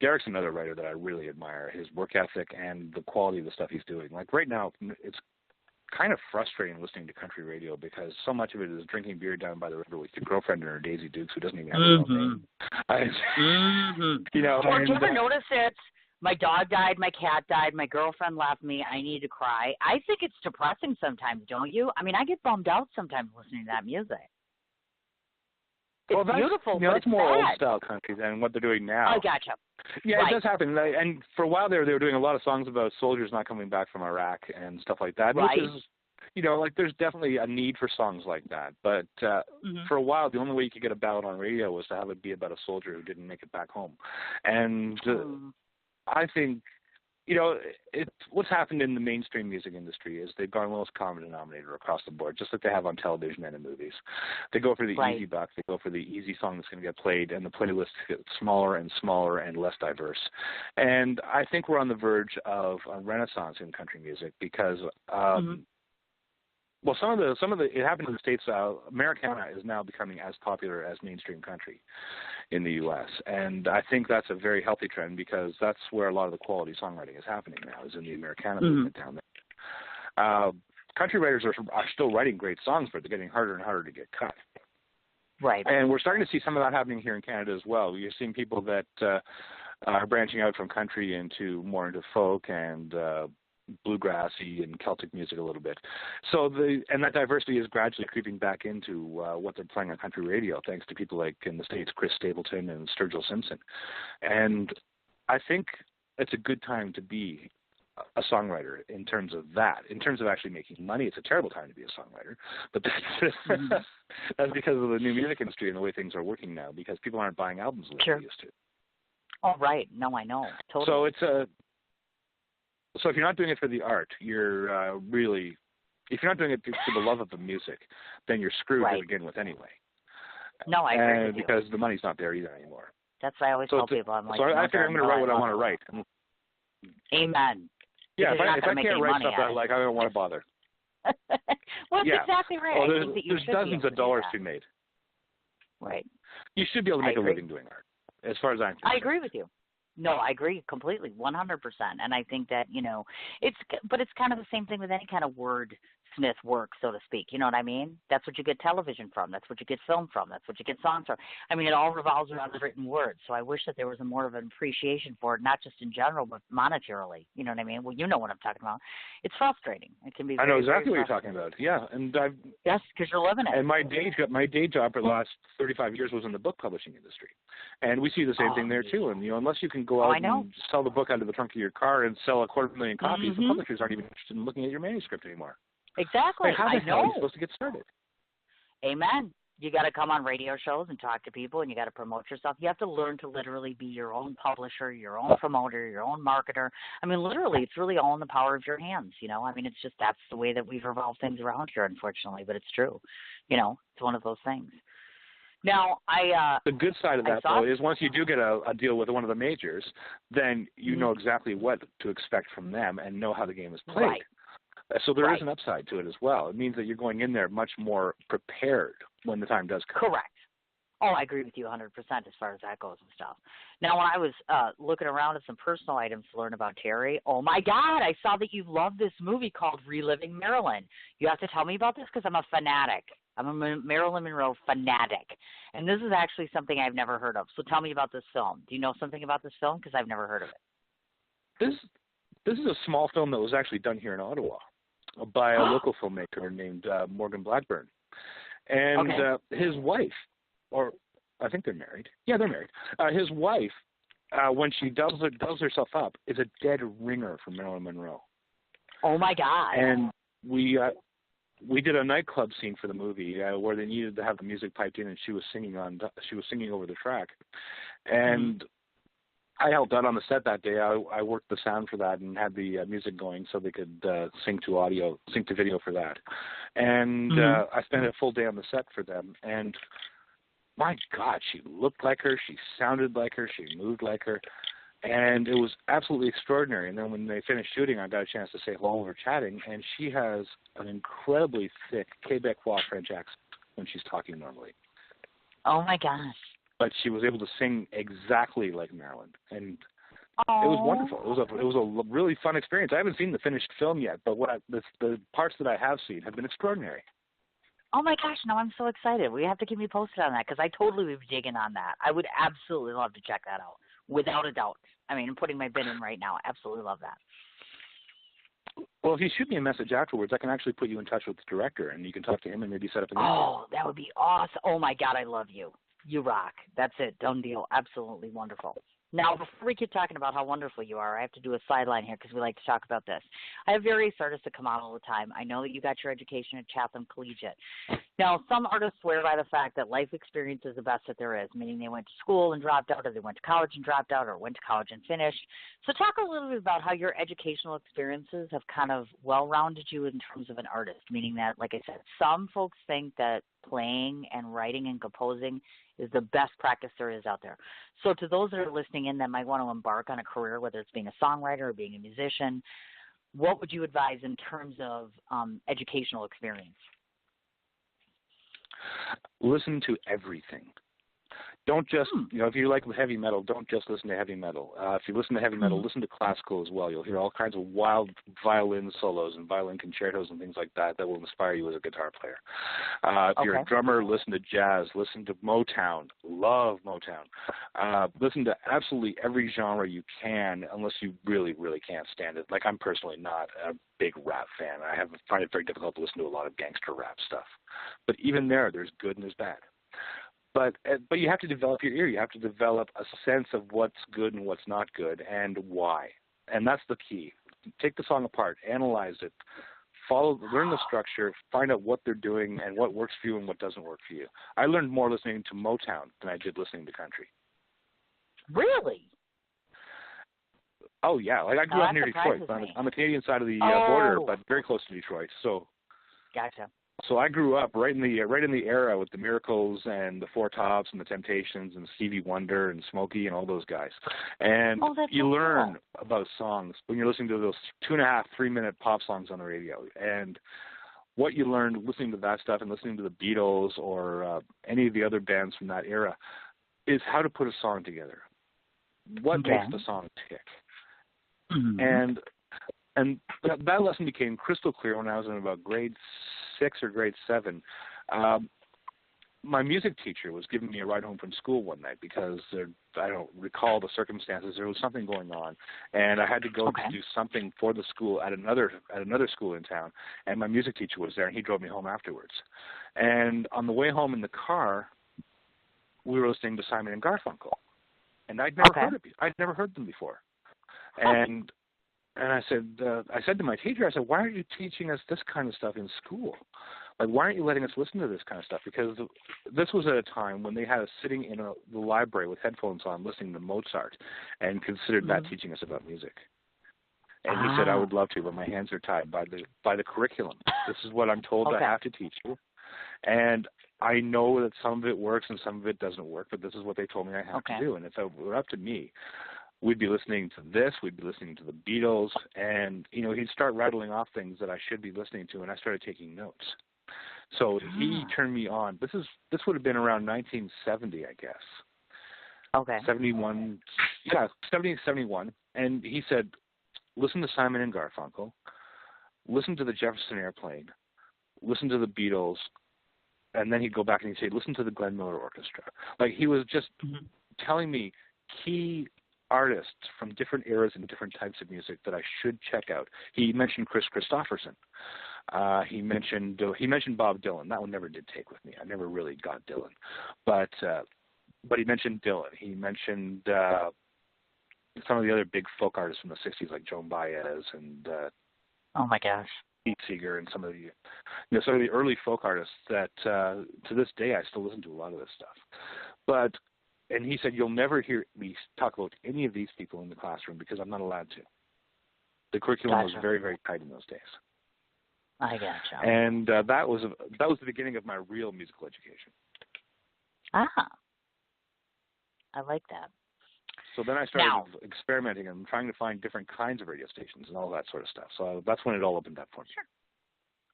Derek's another writer that I really admire, his work ethic and the quality of the stuff he's doing. Like right now, it's kind of frustrating listening to country radio because so much of it is drinking beer down by the river with your girlfriend and her Daisy Dukes who doesn't even have her own name. You know, do you ever notice it? My dog died, my cat died, my girlfriend left me, I need to cry. I think it's depressing sometimes, don't you? I mean, I get bummed out sometimes listening to that music. It's beautiful, but that's more old style country than what they're doing now. I gotcha. Yeah, It does happen. And for a while there, they were doing a lot of songs about soldiers not coming back from Iraq and stuff like that, which is, like there's definitely a need for songs like that. But for a while, the only way you could get a ballad on radio was to have it be about a soldier who didn't make it back home. And I think what's happened in the mainstream music industry is they've gone lowest common denominator across the board, just like they have on television and in movies. They go for the easy buck. They go for the easy song that's going to get played, and the playlists get smaller and smaller and less diverse. And I think we're on the verge of a renaissance in country music because, well, some of the it happened in the States. Americana is now becoming as popular as mainstream country in the U.S. And I think that's a very healthy trend because that's where a lot of the quality songwriting is happening now, is in the Americana movement down there. Country writers are still writing great songs, but they're getting harder and harder to get cut. Right. And we're starting to see some of that happening here in Canada as well. You're seeing people that are branching out from country into folk and bluegrassy and Celtic music a little bit. So that diversity is gradually creeping back into what they're playing on country radio, thanks to people like in the States, Chris Stapleton and Sturgill Simpson. And I think it's a good time to be a songwriter in terms of that. In terms of actually making money, it's a terrible time to be a songwriter. But that's because of the new music industry and the way things are working now, because people aren't buying albums like they used to. Oh, right. No, I know. Totally. So So if you're not doing it for the art, you're really, if you're not doing it for the love of the music, then you're screwed to begin with anyway. No, I agree with you. Because the money's not there either anymore. That's why I always tell people. I'm like, so I figure I'm going to write what I want to write. Amen. Yeah, if I can't write stuff that I like, I don't want to bother. Well, that's exactly right. Well, there's dozens of dollars to be made. Right. You should be able to make a living doing art, as far as I'm concerned. I agree with you. No, I agree completely, 100%. And I think that, it's kind of the same thing with any kind of wordsmith work, so to speak. You know what I mean? That's what you get television from. That's what you get film from. That's what you get songs from. I mean, it all revolves around the written word. So I wish that there was more of an appreciation for it, not just in general, but monetarily. You know what I mean? Well, you know what I'm talking about. It's frustrating. It can be very, I know exactly what very you're talking about. Yeah, and yes, because you're living it. And my day job for the last 35 years was in the book publishing industry, and we see the same thing there too. And unless you can go out and sell the book out of the trunk of your car and sell 250,000 copies, the publishers aren't even interested in looking at your manuscript anymore. Exactly. Like, how the hell are you supposed to get started? Amen. You got to come on radio shows and talk to people, and you got to promote yourself. You have to learn to literally be your own publisher, your own promoter, your own marketer. I mean, literally, it's really all in the power of your hands, I mean, it's just that's the way that we've evolved things around here, unfortunately, but it's true. It's one of those things. Now, the good side of that, though, is once you do get a deal with one of the majors, then you know exactly what to expect from them and know how the game is played. Right. So there is an upside to it as well. It means that you're going in there much more prepared when the time does come. Correct. Oh, I agree with you 100% as far as that goes and stuff. Now, when I was looking around at some personal items to learn about Terry, oh, my God, I saw that you love this movie called Reliving Marilyn. You have to tell me about this because I'm a fanatic. I'm a Marilyn Monroe fanatic. And this is actually something I've never heard of. So tell me about this film. Do you know something about this film? Because I've never heard of it. This is a small film that was actually done here in Ottawa by a local filmmaker named Morgan Blackburn. And his wife, or I think they're married. Yeah, they're married. His wife, when she does herself up, is a dead ringer for Marilyn Monroe. Oh, my God. And we did a nightclub scene for the movie where they needed to have the music piped in, and she was singing over the track. And I helped out on the set that day. I worked the sound for that and had the music going so they could sync to video for that. And I spent a full day on the set for them. And my God, she looked like her, she sounded like her, she moved like her. And it was absolutely extraordinary. And then when they finished shooting, I got a chance to say hello over chatting. And she has an incredibly thick Quebecois French accent when she's talking normally. Oh, my gosh. But she was able to sing exactly like Marilyn, and it was wonderful. It was a really fun experience. I haven't seen the finished film yet, but the parts that I have seen have been extraordinary. Oh my gosh! No, I'm so excited. We have to keep me posted on that because I totally would be digging on that. I would absolutely love to check that out, without a doubt. I mean, I'm putting my bid in right now. Absolutely love that. Well, if you shoot me a message afterwards, I can actually put you in touch with the director, and you can talk to him and maybe set up an interview. Oh, that would be awesome! Oh my God, I love you. You rock. That's it. Done deal. Absolutely wonderful. Now, before we keep talking about how wonderful you are, I have to do a sideline here because we like to talk about this. I have various artists that come out all the time. I know that you got your education at Chatham Collegiate. Now, some artists swear by the fact that life experience is the best that there is, meaning they went to school and dropped out, or they went to college and dropped out, or went to college and finished. So talk a little bit about how your educational experiences have kind of well-rounded you in terms of an artist, meaning that, like I said, some folks think that playing and writing and composing is the best practice there is out there. So to those that are listening in that might want to embark on a career, whether it's being a songwriter or being a musician, what would you advise in terms of educational experience? Listen to everything. Don't just, if you like heavy metal, don't just listen to heavy metal. If you listen to heavy metal, listen to classical as well. You'll hear all kinds of wild violin solos and violin concertos and things like that will inspire you as a guitar player. If you're a drummer, listen to jazz, listen to Motown. Love Motown. Listen to absolutely every genre you can, unless you really, really can't stand it. Like, I'm personally not a big rap fan. I find it very difficult to listen to a lot of gangster rap stuff. But even there's good and there's bad. But you have to develop your ear. You have to develop a sense of what's good and what's not good and why. And that's the key. Take the song apart, analyze it, learn the structure, find out what they're doing and what works for you and what doesn't work for you. I learned more listening to Motown than I did listening to country. Really? Oh, yeah. Like, I grew up near Detroit. On the Canadian side of the border, but very close to Detroit. So. Gotcha. So I grew up right in the era with the Miracles and the Four Tops and the Temptations and Stevie Wonder and Smokey and all those guys. And you learn about songs when you're listening to those 2.5, 3-minute pop songs on the radio. And what you learned listening to that stuff and listening to the Beatles or any of the other bands from that era is how to put a song together. What makes the song tick? Mm-hmm. And that lesson became crystal clear when I was in about grade 6 or grade 7. My music teacher was giving me a ride home from school one night because I don't recall the circumstances. There was something going on, and I had to go to do something for the school at another school in town. And my music teacher was there, and he drove me home afterwards. And on the way home in the car, we were listening to Simon and Garfunkel, and I'd never heard them before. And I said to my teacher, I said, why aren't you teaching us this kind of stuff in school? Like, why aren't you letting us listen to this kind of stuff? Because this was at a time when they had us sitting in the library with headphones on listening to Mozart and considered that teaching us about music. And he said, I would love to, but my hands are tied by the curriculum. This is what I'm told I have to teach you. And I know that some of it works and some of it doesn't work, but this is what they told me I have to do. And it's up to me. We'd be listening to this, we'd be listening to the Beatles, and, he'd start rattling off things that I should be listening to, and I started taking notes. So he turned me on. This would have been around 1970, I guess. Okay. 71, 71. And he said, listen to Simon and Garfunkel, listen to the Jefferson Airplane, listen to the Beatles, and then he'd go back and he'd say, listen to the Glenn Miller Orchestra. Like, he was just telling me key artists from different eras and different types of music that I should check out. He mentioned Chris Christopherson. He mentioned Bob Dylan. That one never did take with me. I never really got Dylan, but he mentioned Dylan. He mentioned some of the other big folk artists from the '60s, like Joan Baez and oh my gosh, Pete Seeger, and some of the early folk artists that to this day I still listen to a lot of this stuff, And he said, you'll never hear me talk about any of these people in the classroom because I'm not allowed to. The curriculum was very, very tight in those days. I gotcha. And that was the beginning of my real musical education. I like that. So then I started experimenting and trying to find different kinds of radio stations and all that sort of stuff. So that's when it all opened up for me. Sure.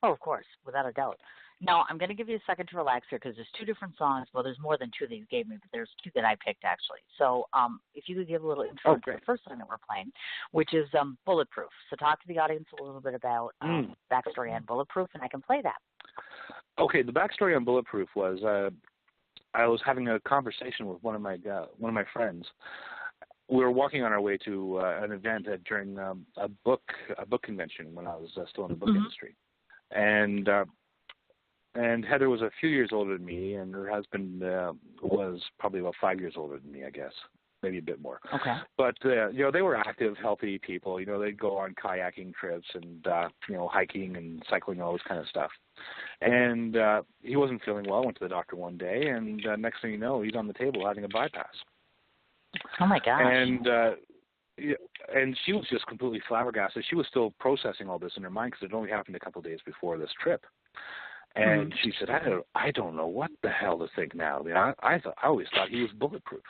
Oh, of course, without a doubt. Now, I'm going to give you a second to relax here because there's 2 different songs. Well, there's more than 2 that you gave me, but there's 2 that I picked, actually. So if you could give a little intro to the first song that we're playing, which is Bulletproof. So talk to the audience a little bit about backstory on Bulletproof, and I can play that. Okay, the backstory on Bulletproof was I was having a conversation with one of my friends. We were walking on our way to an event during a book convention when I was still in the book industry. And Heather was a few years older than me, and her husband was probably about 5 years older than me, I guess. maybe a bit more. Okay. But, they were active, healthy people. They'd go on kayaking trips and, hiking and cycling, all this kind of stuff. And he wasn't feeling well. Went to the doctor one day, and next thing you know, he's on the table having a bypass. Oh, my gosh. And she was just completely flabbergasted. She was still processing all this in her mind because it only happened a couple of days before this trip. And she said, I don't know what the hell to think now. I always thought he was bulletproof.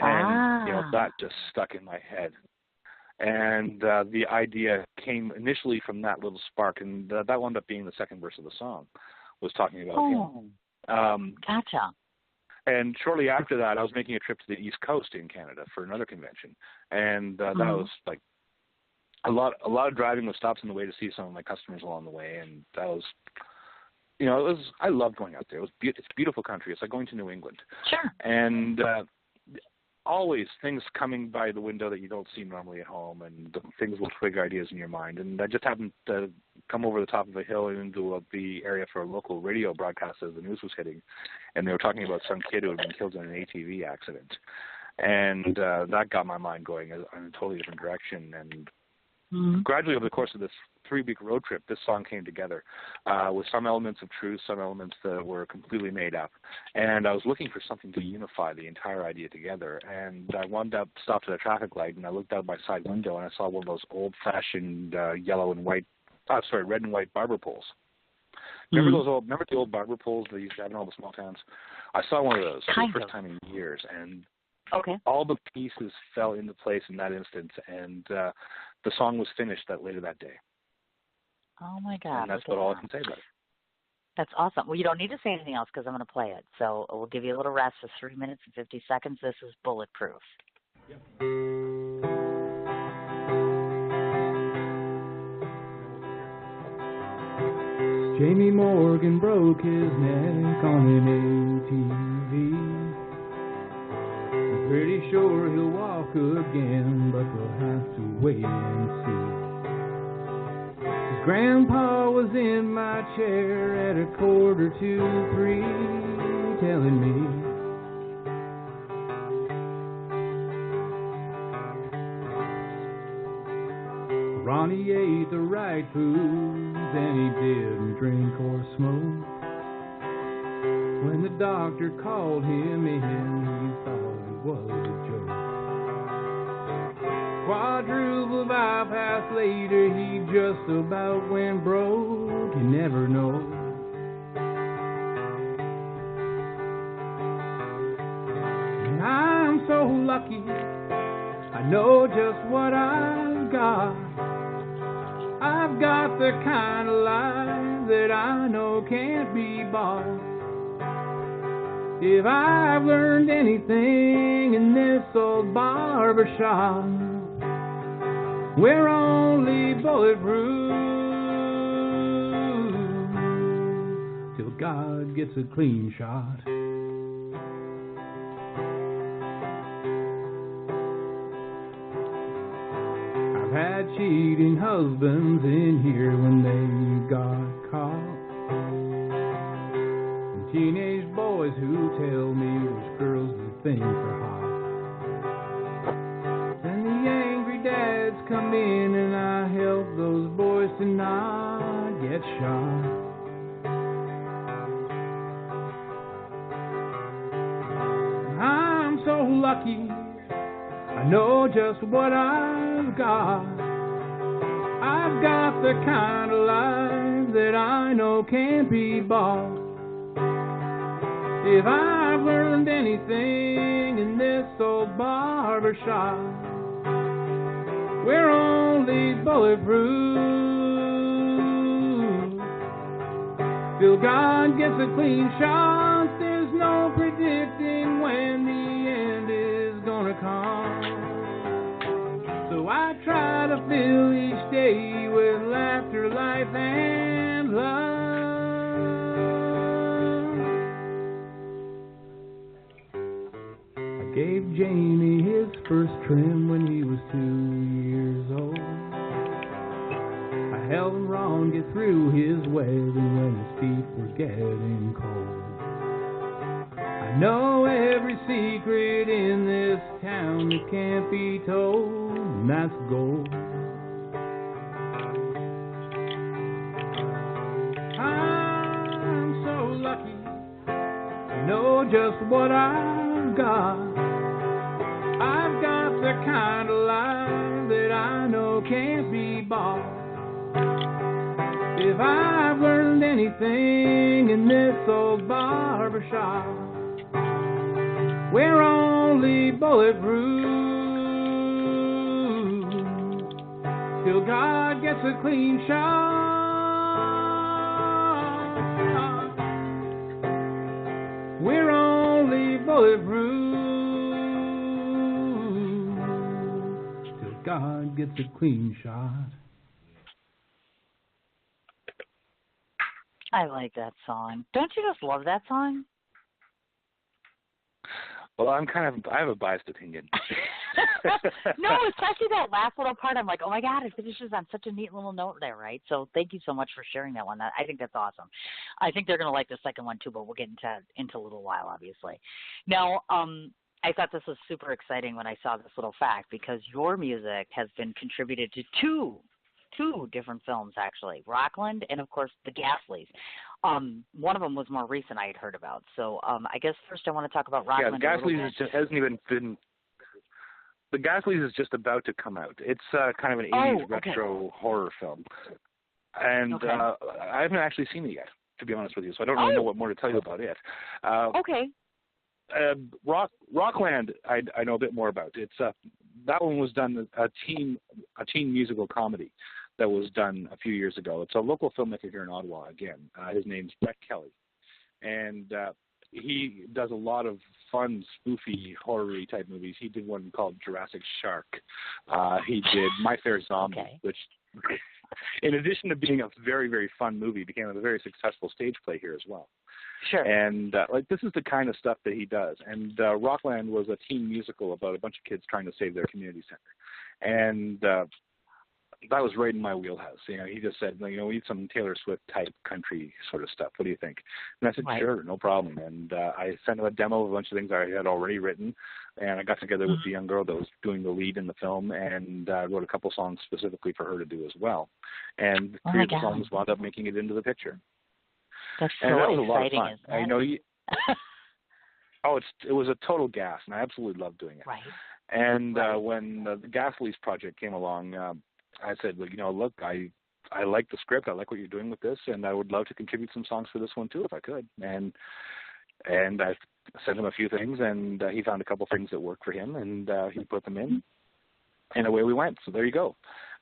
And, that just stuck in my head. And the idea came initially from that little spark, and that wound up being the second verse of the song, was talking about him. Gotcha. And shortly after that, I was making a trip to the East Coast in Canada for another convention. And that was like a lot of driving with stops on the way to see some of my customers along the way. And that was, I love going out there. It's beautiful country. It's like going to New England. Sure. And always things coming by the window that you don't see normally at home, and things will trigger ideas in your mind. And I just happened to come over the top of a hill into the area for a local radio broadcast as the news was hitting, and they were talking about some kid who had been killed in an ATV accident. And that got my mind going in a totally different direction. And gradually over the course of this 3-week road trip, this song came together with some elements of truth, some elements that were completely made up. And I was looking for something to unify the entire idea together. And I wound up stopped at a traffic light, and I looked out my side window, and I saw one of those old-fashioned red and white barber poles. Remember the old barber poles that you used to have in all the small towns? I saw one of those for the first time in years, and all the pieces fell into place in that instance, and the song was finished later that day. Oh, my God. And that's all I can say about it. That's awesome. Well, you don't need to say anything else because I'm going to play it. So we'll give you a little rest for 3 minutes and 50 seconds. This is Bulletproof. Yep. Jamie Morgan broke his neck on an ATV. I'm pretty sure he'll walk again, but we'll have to wait and see. His grandpa was in my chair at 2:45, telling me Ronnie ate the right foods and he didn't drink or smoke. When the doctor called him in, he thought it was a joke. Quadruple bypass later, he just about went broke. You never know. And I'm so lucky, I know just what I've got. I've got the kind of life that I know can't be bought. If I've learned anything in this old barbershop, we're only bulletproof till God gets a clean shot. I've had cheating husbands in here when they got caught, and teenage boys who tell me which girls they think are hot. Then the angry dads come in and I help those boys to not get shot. I'm so lucky, I know just what I've got. I've got the kind of life that I know can't be bought. If I've learned anything in this old barbershop, we're only bulletproof till God gets a clean shot. There's no predicting when the end is gonna come, so I try to fill each day with laughter, life, and love. I gave Jamie his first trim when he was 2 years old. I helped Ron get through his wedding when his feet were getting cold. I know every secret in this town that can't be told, and that's gold. I'm so lucky to know just what I've got. I've got the kind of life that I know can't be bought. If I've learned anything in this old barbershop, we're only bulletproof. Till God gets a clean shot. We're only bulletproof. Till God gets a clean shot. I like that song. Don't you just love that song? Well, I have a biased opinion. No, especially that last little part. I'm like, oh my God, it finishes on such a neat little note there, right? So thank you so much for sharing that one. I think that's awesome. I think they're going to like the second one too, but we'll get into a little while, obviously. Now, I thought this was super exciting when I saw this little fact, because your music has been contributed to two different films, actually, Rockland and, of course, The Gasleys. One of them was more recent I had heard about. So I guess first I want to talk about Rockland. Yeah, The Gasleys hasn't even been... The Gasleys is just about to come out. It's kind of an 80s retro horror film. And I haven't actually seen it yet, to be honest with you, so I don't really know what more to tell you about it. Rockland, I know a bit more about. It's that one was done a teen musical comedy that was done a few years ago. It's a local filmmaker here in Ottawa. Again, his name's Brett Kelly, and he does a lot of fun, spoofy, horror-y type movies. He did one called Jurassic Shark. He did My Fair Zombie, which, in addition to being a very, very fun movie, became a very successful stage play here as well. Sure. And this is the kind of stuff that he does. And Rockland was a teen musical about a bunch of kids trying to save their community center. And that was right in my wheelhouse. You know, he just said, we need some Taylor Swift type country sort of stuff. What do you think? And I said, sure, no problem. And I sent him a demo of a bunch of things I had already written, and I got together with the young girl that was doing the lead in the film, and wrote a couple songs specifically for her to do as well. And three of the songs wound up making it into the picture. That's so and that was exciting, a lot of fun. isn't it? I know it was a total gas, and I absolutely loved doing it. Right. And when the Gasleys project came along, I said, well, look, I like the script. I like what you're doing with this, and I would love to contribute some songs for this one too, if I could. And I sent him a few things, and he found a couple things that worked for him, and he put them in, and away we went. So there you go.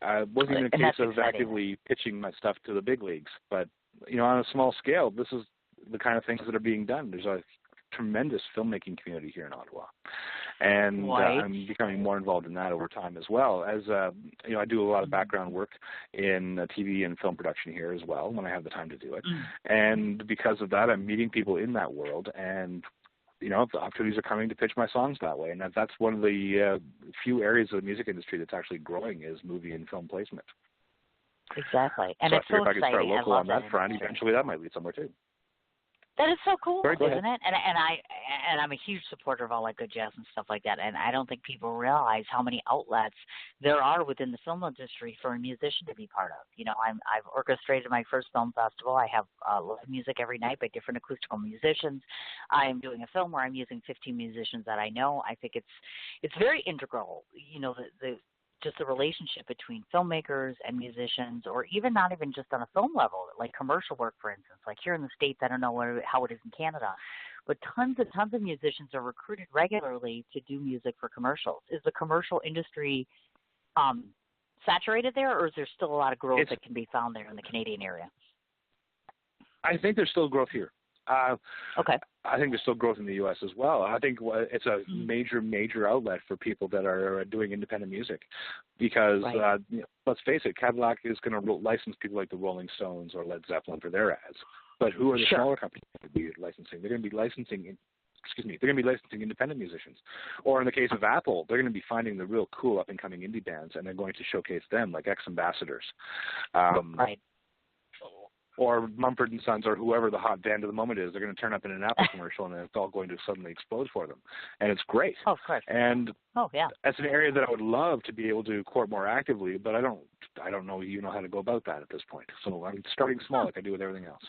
It wasn't even a case of actively pitching my stuff to the big leagues, but on a small scale, this is the kind of things that are being done. There's a tremendous filmmaking community here in Ottawa, and I'm becoming more involved in that over time as well. As I do a lot of background work in TV and film production here as well when I have the time to do it, and because of that, I'm meeting people in that world, and the opportunities are coming to pitch my songs that way, and that's one of the few areas of the music industry that's actually growing is movie and film placement. Exactly, and so it's so if I could start exciting. local on that front, eventually that might lead somewhere too. That is so cool, Sorry, isn't it? And I'm a huge supporter of all that good jazz and stuff like that. And I don't think people realize how many outlets there are within the film industry for a musician to be part of. I've orchestrated my first film festival. I have live music every night by different acoustical musicians. I am doing a film where I'm using 15 musicians that I know. I think it's very integral. Just the relationship between filmmakers and musicians, or even not even just on a film level, like commercial work, for instance. Like here in the States, I don't know how it is in Canada, but tons of musicians are recruited regularly to do music for commercials. Is the commercial industry saturated there, or is there still a lot of growth that can be found there in the Canadian area? I think there's still growth here. I think there's still growth in the U.S. as well. I think it's a major outlet for people that are doing independent music, because let's face it, Cadillac is going to license people like the Rolling Stones or Led Zeppelin for their ads. But who are the smaller companies going to be licensing? They're going to be licensing. They're going to be licensing independent musicians. Or in the case of Apple, they're going to be finding the real cool up-and-coming indie bands, and they're going to showcase them like ex-ambassadors. or Mumford and Sons or whoever the hot band of the moment is. They're going to turn up in an Apple commercial, and then it's all going to suddenly explode for them, and it's great. Oh, of course. And yeah, that's an area that I would love to be able to court more actively, but I don't know how to go about that at this point. So I'm starting small, like I do with everything else.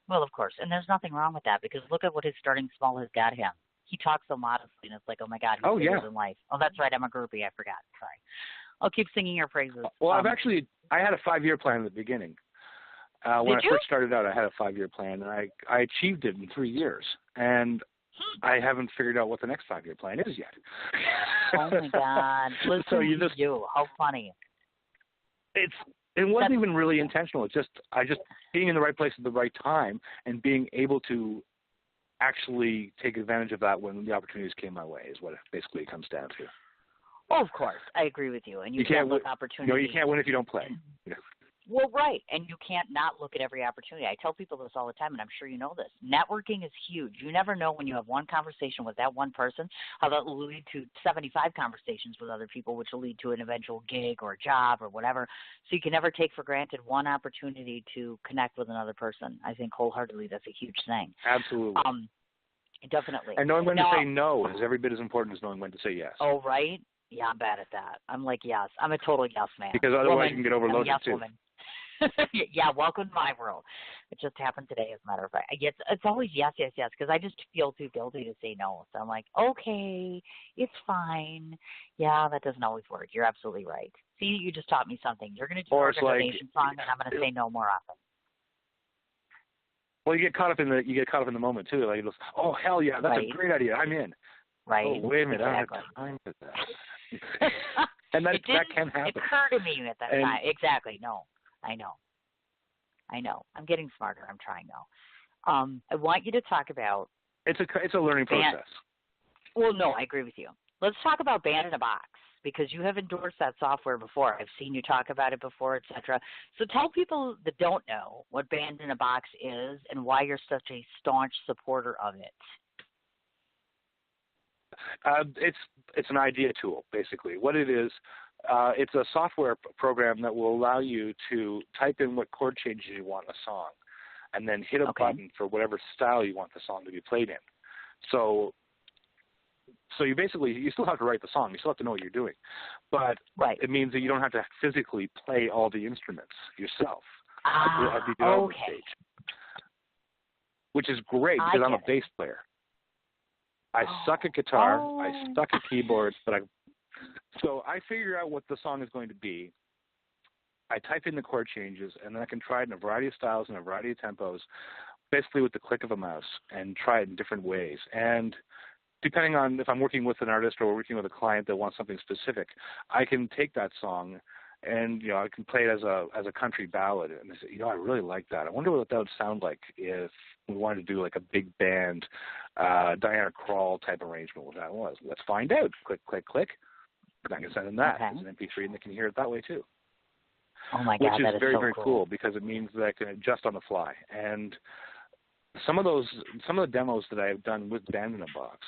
Well, of course, and there's nothing wrong with that, because look at what his starting small has got him. He talks so modestly, and it's like, oh my God, he's bigger in life. Oh, that's right, I'm a groupie. I forgot. Sorry. I'll keep singing your praises. Well, I had a 5-year plan at the beginning. When I first started out, I had a 5-year plan, and I achieved it in 3 years. And I haven't figured out what the next 5-year plan is yet. Oh my God! Listen so to you. How funny! It wasn't even really intentional. It's just being in the right place at the right time and being able to actually take advantage of that when the opportunities came my way is what it basically comes down to. Oh, of course, I agree with you. And you can't look opportunity. You can't win if you don't play. Well, right, and you can't not look at every opportunity. I tell people this all the time, and I'm sure you know this. Networking is huge. You never know when you have one conversation with that one person, how that will lead to 75 conversations with other people, which will lead to an eventual gig or a job or whatever. So you can never take for granted one opportunity to connect with another person. I think wholeheartedly that's a huge thing. Absolutely. Definitely. And knowing when to say no is every bit as important as knowing when to say yes. Oh, right? Yeah, I'm bad at that. I'm like, yes. I'm a total yes man. Because otherwise you can get overloaded yes too. Woman. Yeah, welcome to my world. It just happened today, as a matter of fact. It's always yes, because I just feel too guilty to say no. So I'm like, okay, it's fine. Yeah, that doesn't always work. You're absolutely right. See, you just taught me something. You're going to do a donation song, and I'm going to say no more often. Well, you get caught up in the moment too. Like, oh hell yeah, that's a great idea. I'm in. Right. Oh wait a minute, exactly. I don't have time for that. And that can happen. It occurred to me at that time. Exactly. No. I know. I'm getting smarter. I'm trying now. I want you to talk about. It's a learning process. Well, no, I agree with you. Let's talk about Band in a Box, because you have endorsed that software before. I've seen you talk about it before, etc. So tell people that don't know what Band in a Box is and why you're such a staunch supporter of it. It's an idea tool, basically. What it is. It's a software program that will allow you to type in what chord changes you want in a song and then hit a button for whatever style you want the song to be played in. So you still have to write the song. You still have to know what you're doing. But it means that you don't have to physically play all the instruments yourself at the development stage, which is great because I'm a bass player. I suck at guitar. I suck at keyboards, So I figure out what the song is going to be. I type in the chord changes, and then I can try it in a variety of styles and a variety of tempos, basically with the click of a mouse, and try it in different ways. And depending on if I'm working with an artist or working with a client that wants something specific, I can take that song and I can play it as a country ballad. And I say, I really like that. I wonder what that would sound like if we wanted to do like a big band, Diana Krall type arrangement. What that was. Let's find out. Click, click, click. I can send them that as an MP3, and they can hear it that way too. Oh my God, that is very, very cool because it means that I can adjust on the fly. And some of the demos that I've done with Band in a Box.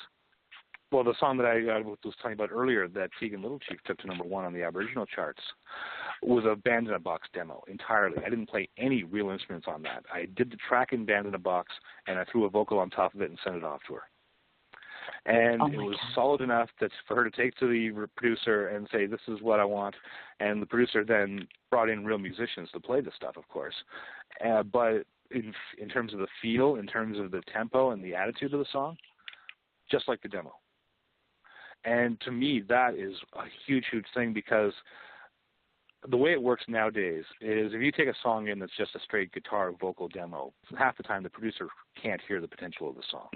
Well, the song that I was talking about earlier that Tegan Littlechief took to #1 on the Aboriginal charts was a Band in a Box demo entirely. I didn't play any real instruments on that. I did the track in Band in a Box, and I threw a vocal on top of it and sent it off to her. And it was solid enough for her to take to the producer and say, this is what I want. And the producer then brought in real musicians to play the stuff, of course. But in terms of the feel, in terms of the tempo and the attitude of the song, just like the demo. And to me, that is a huge, huge thing because the way it works nowadays is if you take a song in that's just a straight guitar vocal demo, half the time the producer can't hear the potential of the song.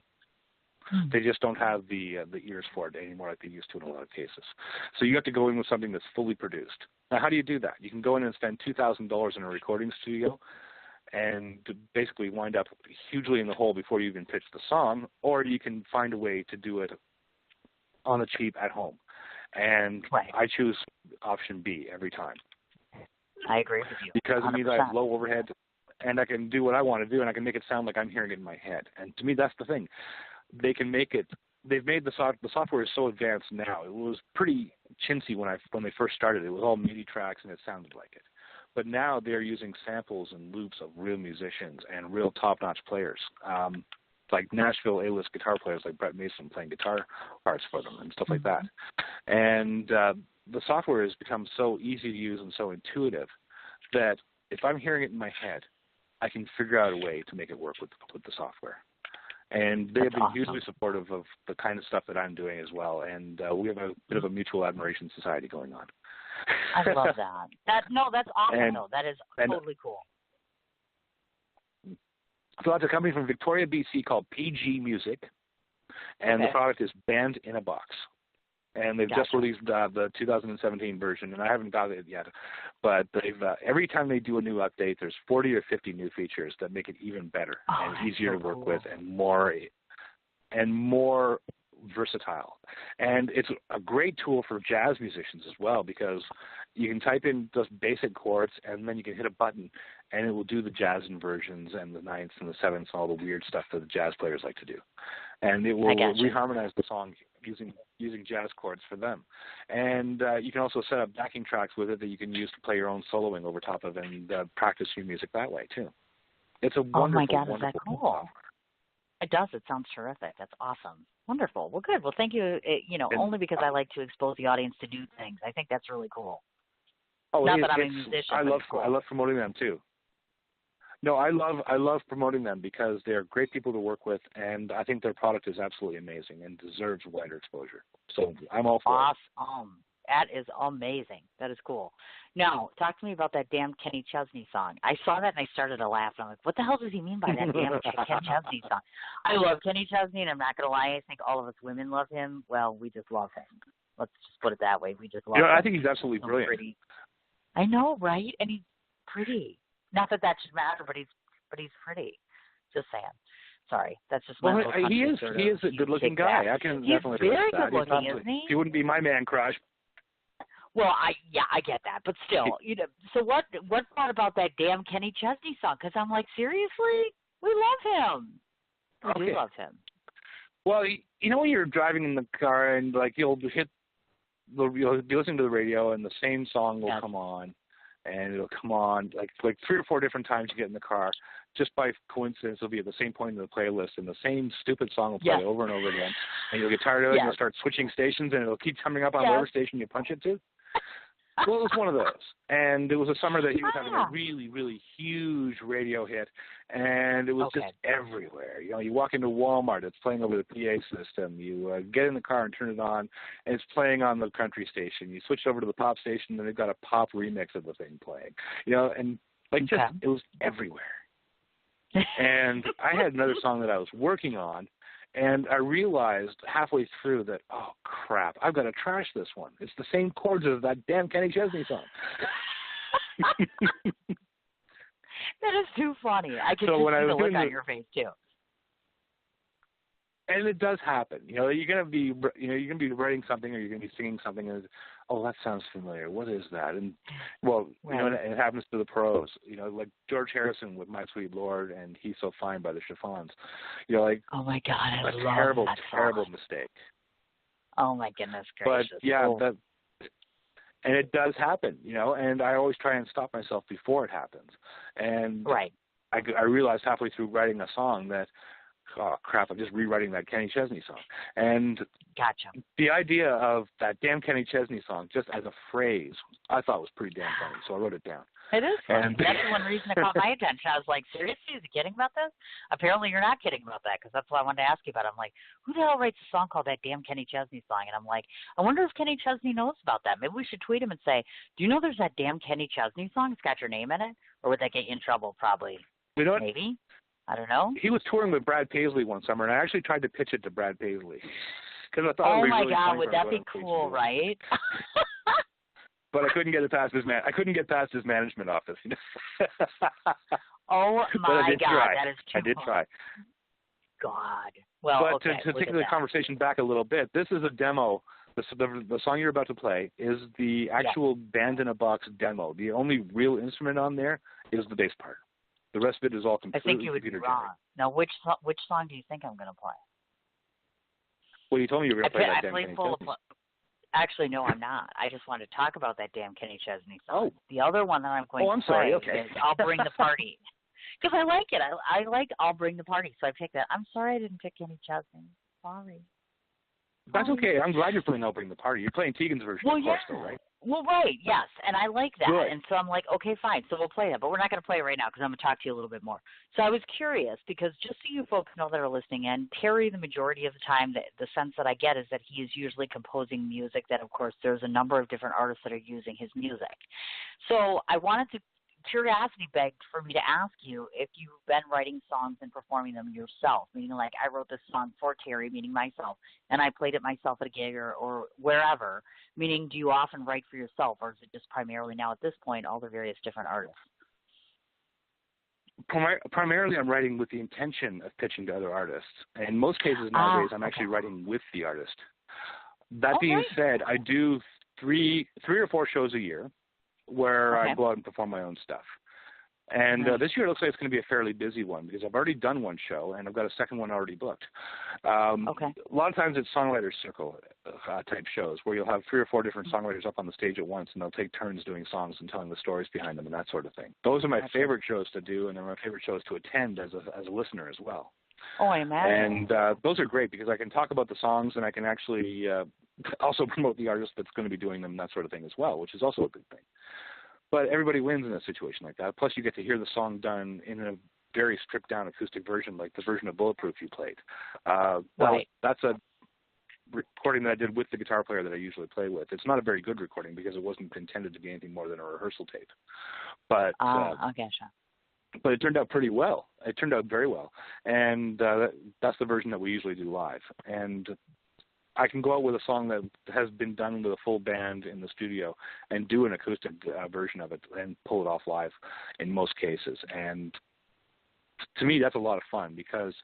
They just don't have the ears for it anymore like they used to in a lot of cases. So you have to go in with something that's fully produced. Now, how do you do that? You can go in and spend $2,000 in a recording studio and basically wind up hugely in the hole before you even pitch the song, or you can find a way to do it on the cheap at home. And I choose option B every time. I agree with you. Because it means I have low overhead and I can do what I want to do and I can make it sound like I'm hearing it in my head. And to me, that's the thing. They can make it. They've made the software is so advanced now. It was pretty chintzy when they first started. It was all MIDI tracks and it sounded like it. but now they're using samples and loops of real musicians and real top-notch players, like Nashville A-list guitar players like Brett Mason playing guitar parts for them and stuff like that. And the software has become so easy to use and so intuitive that if I'm hearing it in my head, I can figure out a way to make it work with the software. And they have been hugely supportive of the kind of stuff that I'm doing as well. And we have a bit of a mutual admiration society going on. I love that. That's awesome, though. That is totally cool. So that's a company from Victoria, BC called PG Music. And the product is Band in a Box. And they've just released the 2017 version, and I haven't got it yet. But they've every time they do a new update, there's 40 or 50 new features that make it even better and easier to work with and more versatile. And it's a great tool for jazz musicians as well, because you can type in just basic chords, and then you can hit a button, and it will do the jazz inversions and the ninths and the sevenths and all the weird stuff that the jazz players like to do. And it will reharmonize the song using jazz chords for them. And you can also set up backing tracks with it that you can use to play your own soloing over top of and practice your music that way, too. It's a wonderful, oh, my God, is that cool? software. It does. It sounds terrific. That's awesome. Wonderful. Well, good. Well, thank you, only because I like to expose the audience to new things. I think that's really cool. Oh, Not that I'm a musician. I love promoting them, too. No, I love promoting them because they're great people to work with, and I think their product is absolutely amazing and deserves wider exposure. So I'm all for it. Awesome. That is amazing. That is cool. Now, talk to me about that damn Kenny Chesney song. I saw that and I started to laugh. And I'm like, what the hell does he mean by that damn Kenny Chesney song? I love Kenny Chesney, and I'm not going to lie. I think all of us women love him. Well, we just love him. Let's just put it that way. We just love him. I think he's absolutely brilliant. Pretty. I know, right? And he's pretty. Not that should matter, but he's pretty. Just saying. Sorry, that's just my little he is a good-looking guy. I can definitely he's very good-looking, isn't he? He wouldn't be my man crush. Well, I get that, but still, So what thought about that damn Kenny Chesney song? Because I'm like, seriously, we love him. We do love him. Well, when you're driving in the car and you'll be listening to the radio and the same song will come on. And it'll come on like 3 or 4 different times you get in the car. Just by coincidence, it'll be at the same point in the playlist, and the same stupid song will play over and over again. And you'll get tired of it, and you'll start switching stations, and it'll keep coming up on whatever station you punch it to. Well, it was one of those. And it was a summer that he was having a really, really huge radio hit, and it was just everywhere. You walk into Walmart, it's playing over the PA system. You get in the car and turn it on, and it's playing on the country station. You switch over to the pop station, and they've got a pop remix of the thing playing. And it was everywhere. And I had another song that I was working on, and I realized halfway through that, oh, crap, I've got to trash this one. It's the same chords as that damn Kenny Chesney song. That is too funny. I can just see the look on your face, too. And it does happen. You're gonna be writing something, or you're gonna be singing something, and that sounds familiar. What is that? And and it happens to the pros. Like George Harrison with "My Sweet Lord" and "He's So Fine" by the Chiffons. Oh my God, I love that terrible mistake. Oh my goodness gracious! But and it does happen. And I always try and stop myself before it happens. And I realized halfway through writing a song that, oh, crap, I'm just rewriting that Kenny Chesney song. And the idea of that damn Kenny Chesney song just as a phrase, I thought was pretty damn funny, so I wrote it down. It is funny. That's the one reason it caught my attention. I was like, seriously, is he kidding about this? Apparently you're not kidding about that, because that's what I wanted to ask you about. I'm like, who the hell writes a song called that damn Kenny Chesney song? And I'm like, I wonder if Kenny Chesney knows about that. Maybe we should tweet him and say, do you know there's that damn Kenny Chesney song? It's got your name in it? Or would that get you in trouble? Probably. Maybe. I don't know. He was touring with Brad Paisley one summer, and I actually tried to pitch it to Brad Paisley. I thought oh my really God, would that be cool, right? But I couldn't get it past I couldn't get past his management office. Oh my God, that is too I did try. God. Well, but to take the conversation back a little bit, this is a demo. The song you're about to play is the actual Band in a Box demo. The only real instrument on there is the bass part. The rest of it is all completely I think you would be wrong. Now, which song do you think I'm going to play? Well, you told me you were going to play that damn Kenny Chesney. Actually, no, I'm not. I just wanted to talk about that damn Kenny Chesney song. Oh. The other one that I'm going to sorry. play Okay. is I'll Bring the Party. Because I like it. I like I'll Bring the Party, so I picked that. I'm sorry I didn't pick Kenny Chesney. Sorry. That's okay. I'm glad you're playing I'll Bring the Party. You're playing Tegan's version, of course, though, right? Well, right, yes, and I like that, Good. and so I'm like, okay, fine, so we'll play that, but we're not going to play it right now because I'm going to talk to you a little bit more. So I was curious because just so you folks know that are listening, and Terry, the majority of the time, the sense that I get is that he is usually composing music that, of course, there's a number of different artists that are using his music. So I wanted to, curiosity begged for me to ask you if you've been writing songs and performing them yourself, meaning like I wrote this song for Terry, meaning myself, and I played it myself at a gig or wherever, meaning do you often write for yourself, or is it just primarily now at this point all the various different artists? Primarily I'm writing with the intention of pitching to other artists. In most cases nowadays I'm actually writing with the artist. That being said, I do three or four shows a year where I go out and perform my own stuff. And this year it looks like it's going to be a fairly busy one because I've already done one show and I've got a second one already booked. A lot of times it's songwriter circle type shows where you'll have 3 or 4 different songwriters up on the stage at once and they'll take turns doing songs and telling the stories behind them and that sort of thing. Those are my favorite shows to do, and they're my favorite shows to attend as a listener as well. Oh, I imagine. And those are great because I can talk about the songs and I can actually also promote the artist that's going to be doing them and that sort of thing as well, which is also a good thing. But everybody wins in a situation like that. Plus, you get to hear the song done in a very stripped-down acoustic version, like the version of Bulletproof you played. That's a recording that I did with the guitar player that I usually play with. It's not a very good recording because it wasn't intended to be anything more than a rehearsal tape. But I gotcha. But it turned out pretty well. It turned out very well. And that's the version that we usually do live. And I can go out with a song that has been done with a full band in the studio and do an acoustic version of it and pull it off live in most cases. And to me, that's a lot of fun because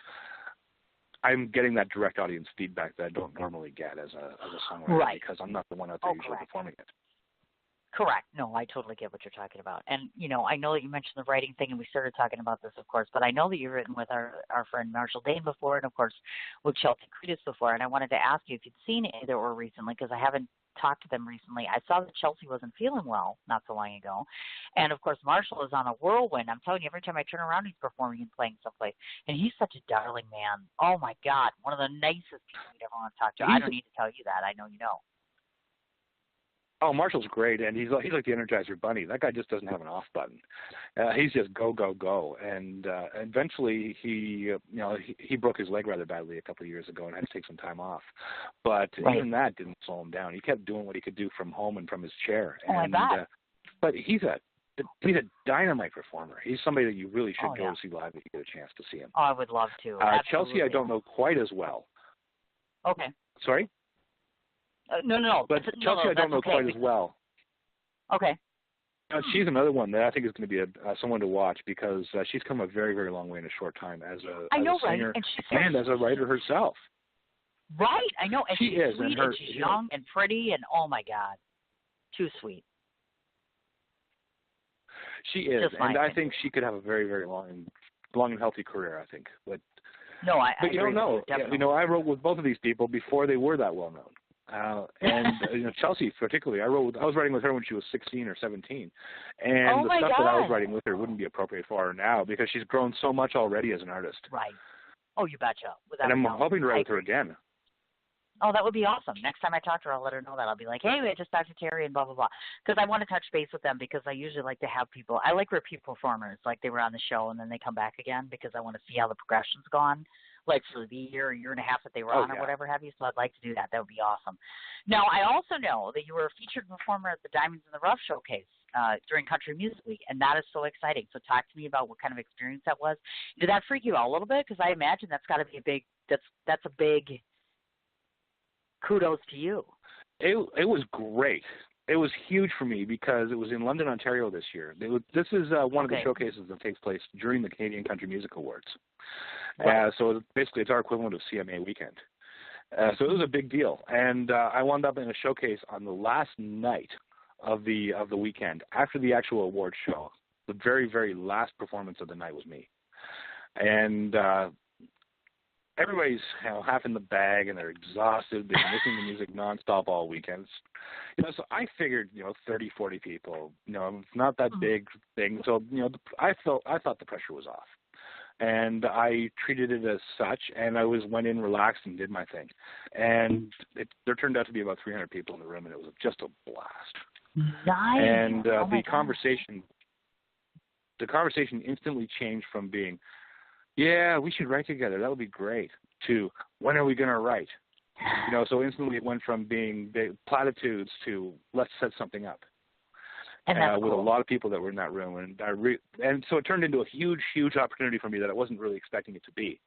I'm getting that direct audience feedback that I don't normally get as a songwriter because I'm not the one out there usually performing it. Correct. No, I totally get what you're talking about. And, you know, I know that you mentioned the writing thing, and we started talking about this, of course, but I know that you've written with our friend Marshall Dane before and, of course, with Chelsea Cretus before. And I wanted to ask you if you'd seen either or recently, because I haven't talked to them recently. I saw that Chelsea wasn't feeling well not so long ago. And, of course, Marshall is on a whirlwind. I'm telling you, every time I turn around, he's performing and playing someplace. And he's such a darling man. Oh, my God. One of the nicest people you'd ever want to talk to. I don't need to tell you that. I know you know. Oh, Marshall's great, and he's like the Energizer Bunny. That guy just doesn't have an off button. He's just go, go, go. And eventually he broke his leg rather badly a couple of years ago and had to take some time off. But even that didn't slow him down. He kept doing what he could do from home and from his chair. And, but he's a dynamite performer. He's somebody that you really should go to see live if you get a chance to see him. Oh, I would love to. Chelsea, I don't know quite as well. Okay. Sorry? No. But Chelsea, I don't know quite as well. Okay. She's another one that I think is going to be someone to watch because she's come a very, very long way in a short time as a singer and as a writer herself. Right, I know. And she's sweet, and she's young and pretty, and oh my God, too sweet. She is, and I think she could have a very, very long and healthy career. I think, but you don't know. You know, I wrote with both of these people before they were that well known. And Chelsea particularly, I was writing with her when she was 16 or 17, and the stuff that I was writing with her wouldn't be appropriate for her now because she's grown so much already as an artist. Right. Oh, you betcha. And I'm hoping to write with her again. Oh, that would be awesome. Next time I talk to her, I'll let her know that. I'll be like, hey, I just talked to Terry and blah, blah, blah. Because I want to touch base with them because I usually like to have people. I like repeat performers, like they were on the show and then they come back again because I want to see how the progression's gone. Like for the year and a half that they were on or whatever have you. So I'd like to do that. That would be awesome. Now, I also know that you were a featured performer at the Diamonds in the Rough showcase during Country Music Week, and that is so exciting. So talk to me about what kind of experience that was. Did that freak you out a little bit? Because I imagine that's got to be that's a big kudos to you. It was great. It was huge for me because it was in London, Ontario this year. This is one of the showcases that takes place during the Canadian Country Music Awards. So basically it's our equivalent of CMA weekend. So it was a big deal. And I wound up in a showcase on the last night of the weekend after the actual award show. The very, very last performance of the night was me. And everybody's half in the bag and they're exhausted. They've been listening to music nonstop all weekends. So I figured 30, 40 people. It's not that big thing. So I thought the pressure was off, and I treated it as such. And I went in relaxed and did my thing. And there turned out to be about 300 people in the room, and it was just a blast. Nice. And oh the conversation instantly changed from being, yeah, we should write together, that would be great, to when are we going to write? So instantly it went from being platitudes to let's set something up. And with cool. a lot of people that were in that room. And so it turned into a huge, huge opportunity for me that I wasn't really expecting it to be.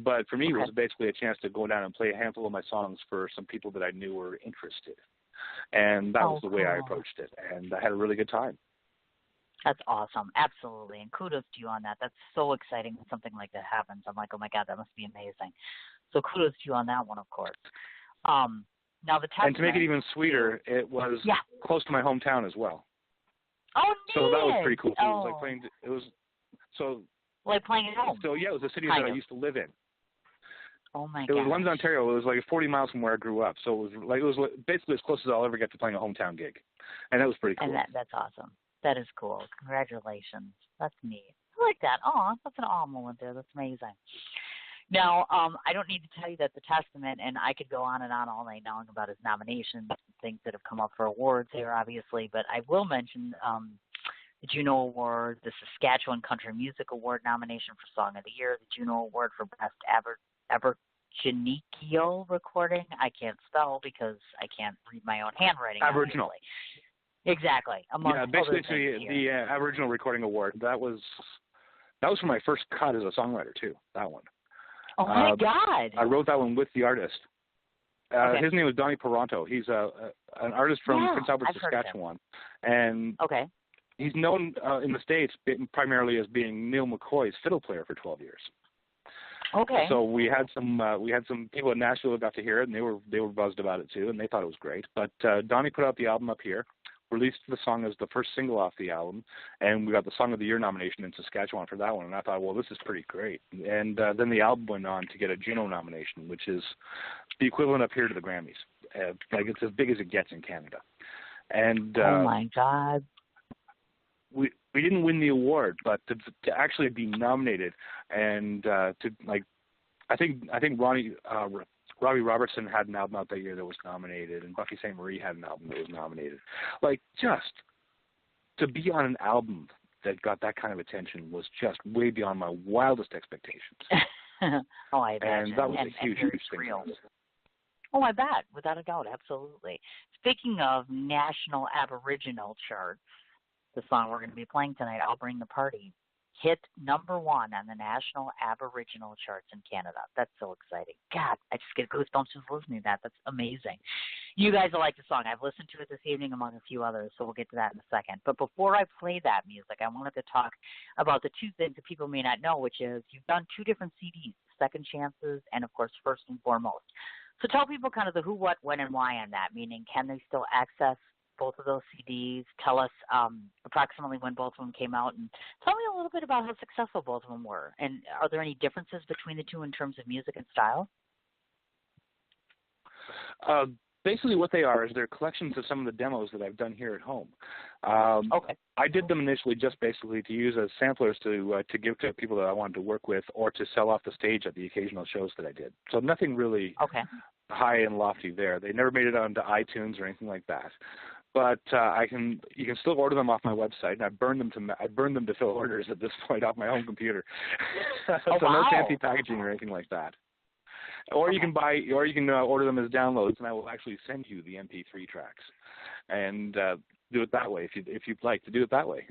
But for me, it was basically a chance to go down and play a handful of my songs for some people that I knew were interested. And that was the way I approached it. And I had a really good time. That's awesome. Absolutely. And kudos to you on that. That's so exciting when something like that happens. I'm like, oh, my God, that must be amazing. So kudos to you on that one, of course. Now the Testament, and to make it even sweeter, it was close to my hometown as well. Oh, neat. So that was pretty cool. So oh. It was like playing. It was so. Like playing at home. So yeah, it was a city that I used to live in. Oh my God. God. It was London, Ontario. It was like 40 miles from where I grew up. So it was basically as close as I'll ever get to playing a hometown gig, and that was pretty cool. And that's awesome. That is cool. Congratulations. That's neat. I like that. Oh, that's an awe moment there. That's amazing. Now, I don't need to tell you that the Testament, and I could go on and on all night long about his nominations and things that have come up for awards here, obviously, but I will mention the Juno Award, the Saskatchewan Country Music Award nomination for Song of the Year, the Juno Award for Best Aboriginial Recording. I can't spell because I can't read my own handwriting. Aboriginal. Obviously. Exactly. Basically the Aboriginal Recording Award. That was for my first cut as a songwriter too. That one. Oh my God! I wrote that one with the artist. His name was Donnie Peranto. He's an artist from Prince Albert, Saskatchewan, and he's known in the States primarily as being Neil McCoy's fiddle player for 12 years. Okay. So we had some people in Nashville who got to hear it, and they were buzzed about it too, and they thought it was great. But Donnie put out the album up here, released the song as the first single off the album, and we got the Song of the Year nomination in Saskatchewan for that one. And I thought, well, this is pretty great. And then the album went on to get a Juno nomination, which is the equivalent up here to the Grammys. Like it's as big as it gets in Canada. And oh my God. We didn't win the award, but to actually be nominated and I think Robbie Robertson had an album out that year that was nominated, and Bucky St. Marie had an album that was nominated. Like, just to be on an album that got that kind of attention was just way beyond my wildest expectations. Oh, I imagine. And that was a huge thing. Oh, I bet, without a doubt, absolutely. Speaking of national Aboriginal charts, the song we're going to be playing tonight, I'll Bring the Party, hit #1 on the national Aboriginal charts in Canada. That's so exciting. God, I just get goosebumps just listening to that. That's amazing. You guys will like the song. I've listened to it this evening among a few others, so we'll get to that in a second. But before I play that music, I wanted to talk about the two things that people may not know, which is you've done 2 different CDs, Second Chances and, of course, First and Foremost. So tell people kind of the who, what, when, and why on that, meaning can they still access both of those CDs? Tell us approximately when both of them came out, and tell me a little bit about how successful both of them were. And are there any differences between the two in terms of music and style? Basically what they are is they're collections of some of the demos that I've done here at home. I did them initially just basically to use as samplers to give to people that I wanted to work with, or to sell off the stage at the occasional shows that I did. So nothing really high and lofty there. They never made it onto iTunes or anything like that. But you can still order them off my website, and I burned them to fill orders at this point off my home computer. So no fancy packaging or anything like that. Or you can order them as downloads, and I will actually send you the MP3 tracks, and do it that way if you'd like to do it that way.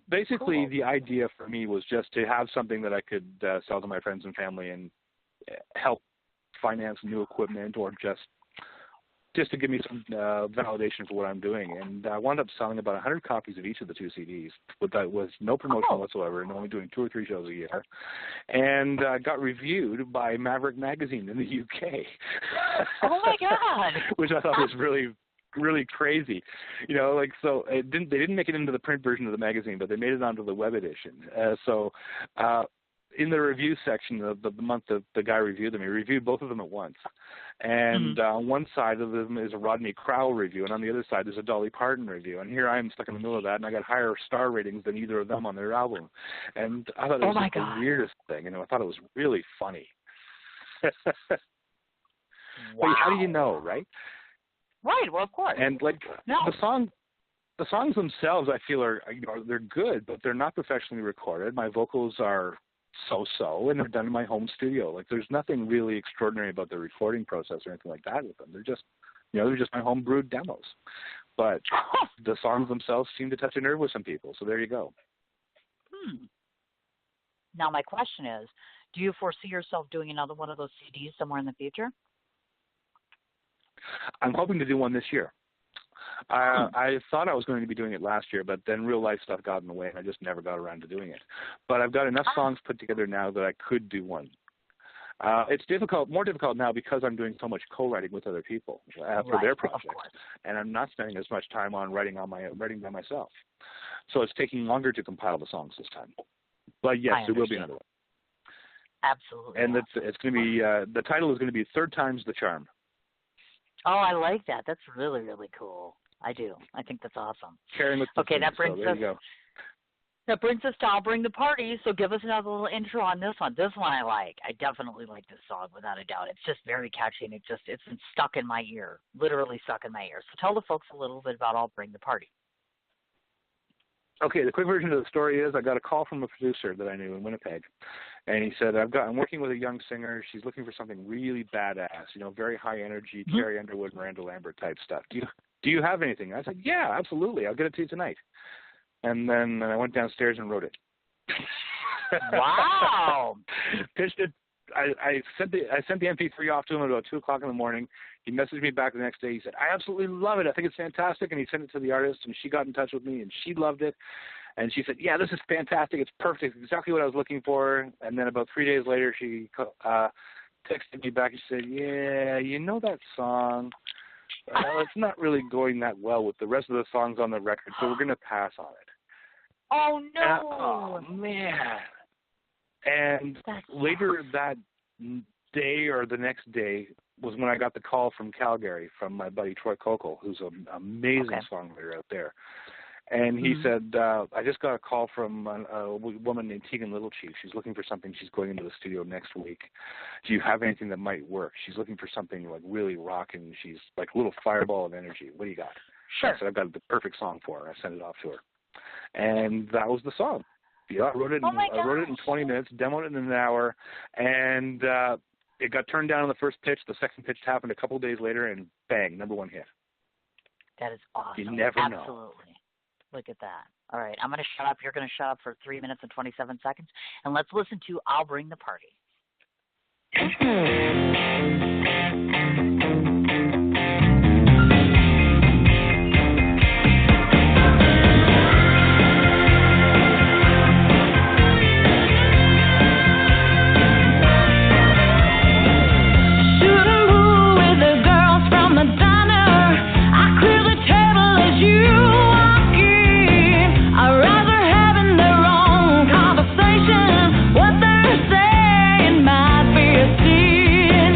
Basically, the idea for me was just to have something that I could sell to my friends and family and help finance new equipment, or just to give me some validation for what I'm doing. And I wound up selling about 100 copies of each of the 2 CDs with no promotion whatsoever, and only doing 2 or 3 shows a year. And got reviewed by Maverick Magazine in the UK. Oh my God! Which I thought was really, really crazy. So they didn't make it into the print version of the magazine, but they made it onto the web edition. in the review section, the month the guy reviewed them, he reviewed both of them at once. And on one side of them is a Rodney Crowell review, and on the other side there's a Dolly Parton review. And here I am stuck in the middle of that, and I got higher star ratings than either of them on their album. And I thought it was the weirdest thing, and I thought it was really funny. Wow. But how do you know, right? Right. Well, of course. And like the songs themselves, I feel are they're good, but they're not professionally recorded. My vocals are so-so, and they're done in my home studio. Like there's nothing really extraordinary about the recording process or anything like that with them. They're just my home brewed demos. But the songs themselves seem to touch a nerve with some people. So there you go. Now my question is, do you foresee yourself doing another one of those CDs somewhere in the future? I'm hoping to do one this year. I thought I was going to be doing it last year, but then real life stuff got in the way, and I just never got around to doing it. But I've got enough songs put together now that I could do one. It's more difficult now because I'm doing so much co-writing with other people for their projects, and I'm not spending as much time on writing by myself. So it's taking longer to compile the songs this time. But yes, there will be another one. Absolutely. And it's going to be the title is going to be Third Time's the Charm. Oh, I like that. That's really, really cool. I do. I think that's awesome. Okay, that brings us. That brings us to I'll Bring the Party. So give us another little intro on this one. This one I like. I definitely like this song without a doubt. It's just very catchy, and it's been stuck in my ear, literally stuck in my ear. So tell the folks a little bit about I'll Bring the Party. Okay, the quick version of the story is I got a call from a producer that I knew in Winnipeg, and he said, I'm working with a young singer. She's looking for something really badass, very high energy, Carrie Underwood, Miranda Lambert type stuff. Do you have anything? I said, yeah, absolutely. I'll get it to you tonight. And then I went downstairs and wrote it. Wow. Pitched it. I sent the MP3 off to him at about 2:00 in the morning. He messaged me back the next day. He said, I absolutely love it. I think it's fantastic. And he sent it to the artist, and she got in touch with me, and she loved it. And she said, yeah, this is fantastic. It's perfect. It's exactly what I was looking for. And then about 3 days later, she texted me back and said, yeah, that song, it's not really going that well with the rest of the songs on the record, so we're going to pass on it. Oh, no. Oh, man. And later that day or the next day was when I got the call from Calgary from my buddy Troy Kokel, who's an amazing songwriter out there. And he said, I just got a call from a woman named Tegan Littlechief. She's looking for something. She's going into the studio next week. Do you have anything that might work? She's looking for something like really rocking. She's like a little fireball of energy. What do you got? Sure. I said, I've got the perfect song for her. I sent it off to her. And that was the song. Yeah, I wrote it in 20 minutes, demoed it in an hour, and it got turned down on the first pitch. The second pitch happened a couple of days later, and bang, #1 hit. That is awesome. You never know. Absolutely. Look at that. All right, I'm going to shut up. You're going to shut up for 3 minutes and 27 seconds, and let's listen to I'll Bring the Party. What they're saying might be a sin.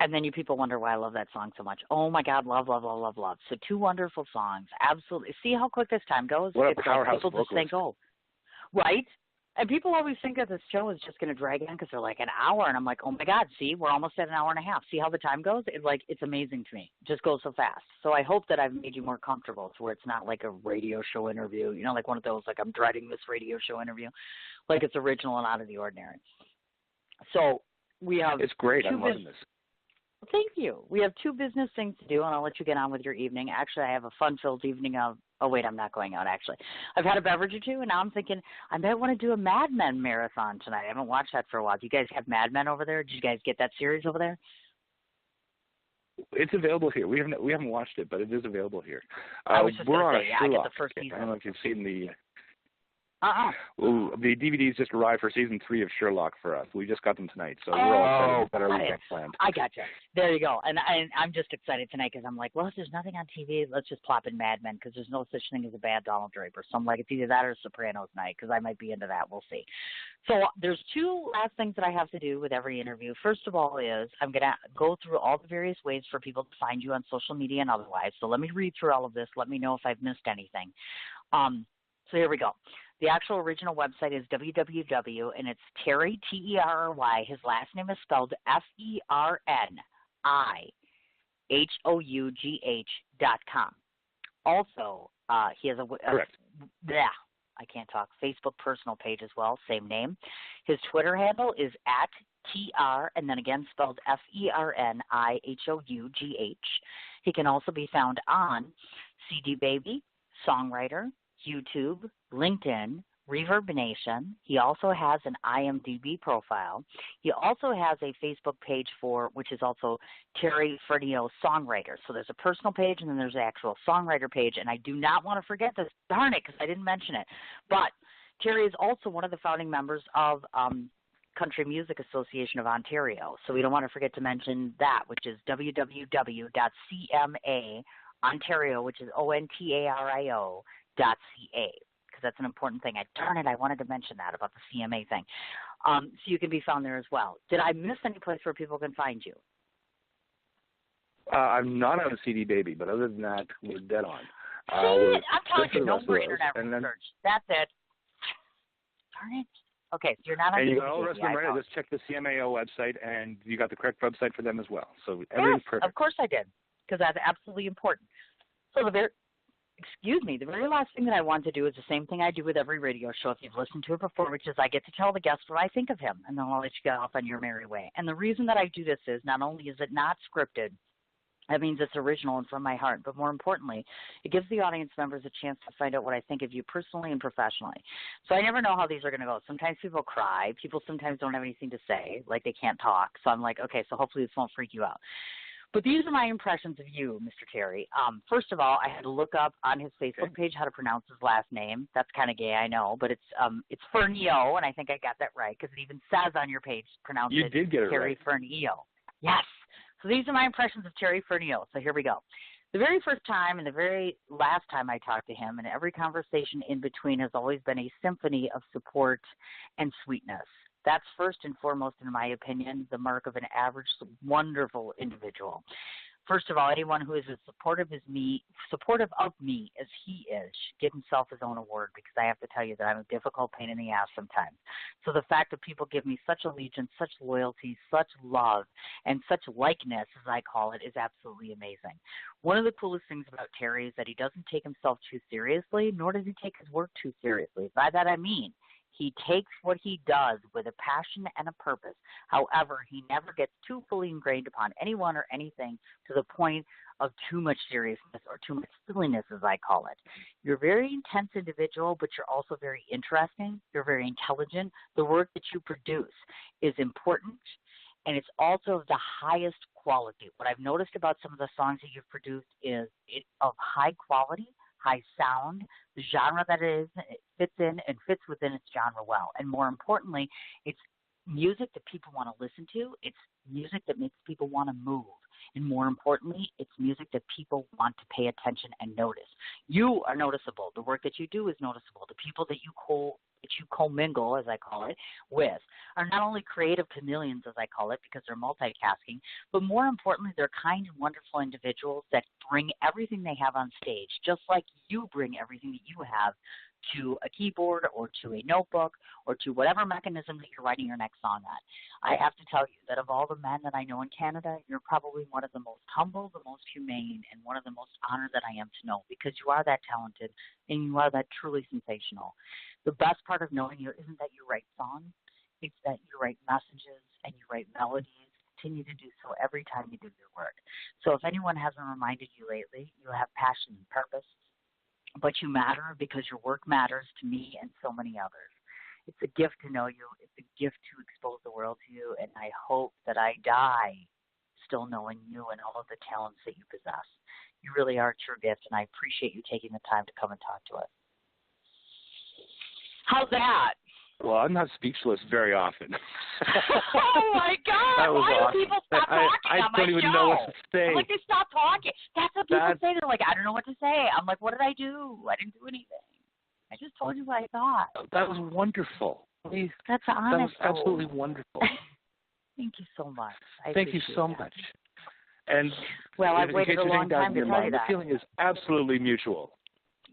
And then you people wonder why I love that song so much. Oh, my God, love, love, love, love, love. So 2 wonderful songs. Absolutely. See how quick this time goes? What a It's powerhouse like people just think, vocalist. oh, right? And people always think that this show is just going to drag on because they're like an hour. And I'm like, oh, my God, see, we're almost at an hour and a half. See how the time goes? It's amazing to me. It just goes so fast. So I hope that I've made you more comfortable to where it's not like a radio show interview, you know, like one of those, like I'm dreading this radio show interview, like it's original and out of the ordinary. So we have It's great. I'm loving this. Thank you. We have 2 business things to do, and I'll let you get on with your evening. Actually, I have a fun-filled evening of – oh, wait, I'm not going out, actually. I've had a beverage or 2, and now I'm thinking I might want to do a Mad Men marathon tonight. I haven't watched that for a while. Do you guys have Mad Men over there? Did you guys get that series over there? It's available here. We haven't watched it, but it is available here. I was just we're on say, a Sherlock. I get the first season. I don't know if you've seen the Uh-uh. The DVDs just arrived for season 3 of Sherlock for us. We just got them tonight, so we're all excited about our weekend planned. I gotcha. There you go. And I'm just excited tonight because I'm like, well, if there's nothing on TV, let's just plop in Mad Men because there's no such thing as a bad Donald Draper. So I'm like, it's either that or Sopranos night because I might be into that. We'll see. So there's 2 last things that I have to do with every interview. First of all is I'm going to go through all the various ways for people to find you on social media and otherwise. So let me read through all of this. Let me know if I've missed anything. So here we go. The actual original website is www, and it's Terry, T-E-R-R-Y. His last name is spelled FERNIHOUGH.com. Also, he has Correct. I can't talk. Facebook personal page as well, same name. His Twitter handle is @TR, and then again spelled FERNIHOUGH. He can also be found on CD Baby, Songwriter, YouTube, LinkedIn, ReverbNation. He also has an IMDb profile. He also has a Facebook page which is also Terry Fernihough Songwriter. So there's a personal page and then there's an actual songwriter page. And I do not want to forget this, darn it, because I didn't mention it. But Terry is also one of the founding members of Country Music Association of Ontario. So we don't want to forget to mention that, which is www.cmaontario, which is ONTARIO.ca, because that's an important thing. Darn it, I wanted to mention that about the CMA thing. So you can be found there as well. Did I miss any place where people can find you? I'm not on a CD Baby, but other than that, we're dead on. I'm telling you, no more internet research. That's it. Darn it. Okay, so you're not on and CD you got all the Baby. rest of them right. Just check the CMAO website, and you got the correct website for them as well. So everything's perfect. Of course I did, because that's absolutely important. So the very last thing that I want to do is the same thing I do with every radio show if you've listened to it before, which is I get to tell the guest what I think of him, and then I'll let you get off on your merry way. And the reason that I do this is not only is it not scripted, that means it's original and from my heart, but more importantly, it gives the audience members a chance to find out what I think of you personally and professionally. So I never know how these are going to go. Sometimes people cry. People sometimes don't have anything to say, like they can't talk. So I'm like, okay, so hopefully this won't freak you out. But these are my impressions of you, Mr. Terry. First of all, I had to look up on his Facebook page how to pronounce his last name. That's kind of gay, I know, but it's Fernihough, and I think I got that right because it even says on your page, pronounce you it did get it Terry right. Fernihough. Yes. So these are my impressions of Terry Fernihough. So here we go. The very first time and the very last time I talked to him, and every conversation in between has always been a symphony of support and sweetness. That's first and foremost, in my opinion, the mark of an average, wonderful individual. First of all, anyone who is as supportive of me as he is should give himself his own award, because I have to tell you that I'm a difficult pain in the ass sometimes. So the fact that people give me such allegiance, such loyalty, such love, and such likeness, as I call it, is absolutely amazing. One of the coolest things about Terry is that he doesn't take himself too seriously, nor does he take his work too seriously. By that I mean, he takes what he does with a passion and a purpose. However, he never gets too fully ingrained upon anyone or anything to the point of too much seriousness or too much silliness, as I call it. You're a very intense individual, but you're also very interesting. You're very intelligent. The work that you produce is important, and it's also of the highest quality. What I've noticed about some of the songs that you've produced is of high quality, high sound, the genre that it is, it fits in and fits within its genre well. And more importantly, it's music that people want to listen to. It's music that makes people want to move. And more importantly, it's music that people want to pay attention and notice. You are noticeable. The work that you do is noticeable. The people that you that you commingle, as I call it, with are not only creative chameleons, as I call it, because they're multitasking, but more importantly, they're kind and wonderful individuals that bring everything they have on stage, just like you bring everything that you have to a keyboard or to a notebook or to whatever mechanism that you're writing your next song on. I have to tell you that of all the men that I know in Canada, you're probably one of the most humble, the most humane, and one of the most honored that I am to know, because you are that talented and you are that truly sensational. The best part of knowing you isn't that you write songs, it's that you write messages and you write melodies. Continue to do so every time you do your work. So if anyone hasn't reminded you lately, you have passion and purpose, but you matter because your work matters to me and so many others. It's a gift to know you. It's a gift to expose the world to you, and I hope that I die still knowing you and all of the talents that you possess. You really are a true gift, and I appreciate you taking the time to come and talk to us. How's that? Well, I'm not speechless very often. Oh, my God. That was Why awesome. do people stop talking on my show? I don't even know what to say. I'm like, they stop talking. That's what people say. They're like, I don't know what to say. I'm like, what did I do? I didn't do anything. I just told you what I thought. That was wonderful. That's honest. That was absolutely wonderful. Thank you so much. Thank you so much. And well, I've waited a long time to tell you that. The feeling is absolutely mutual.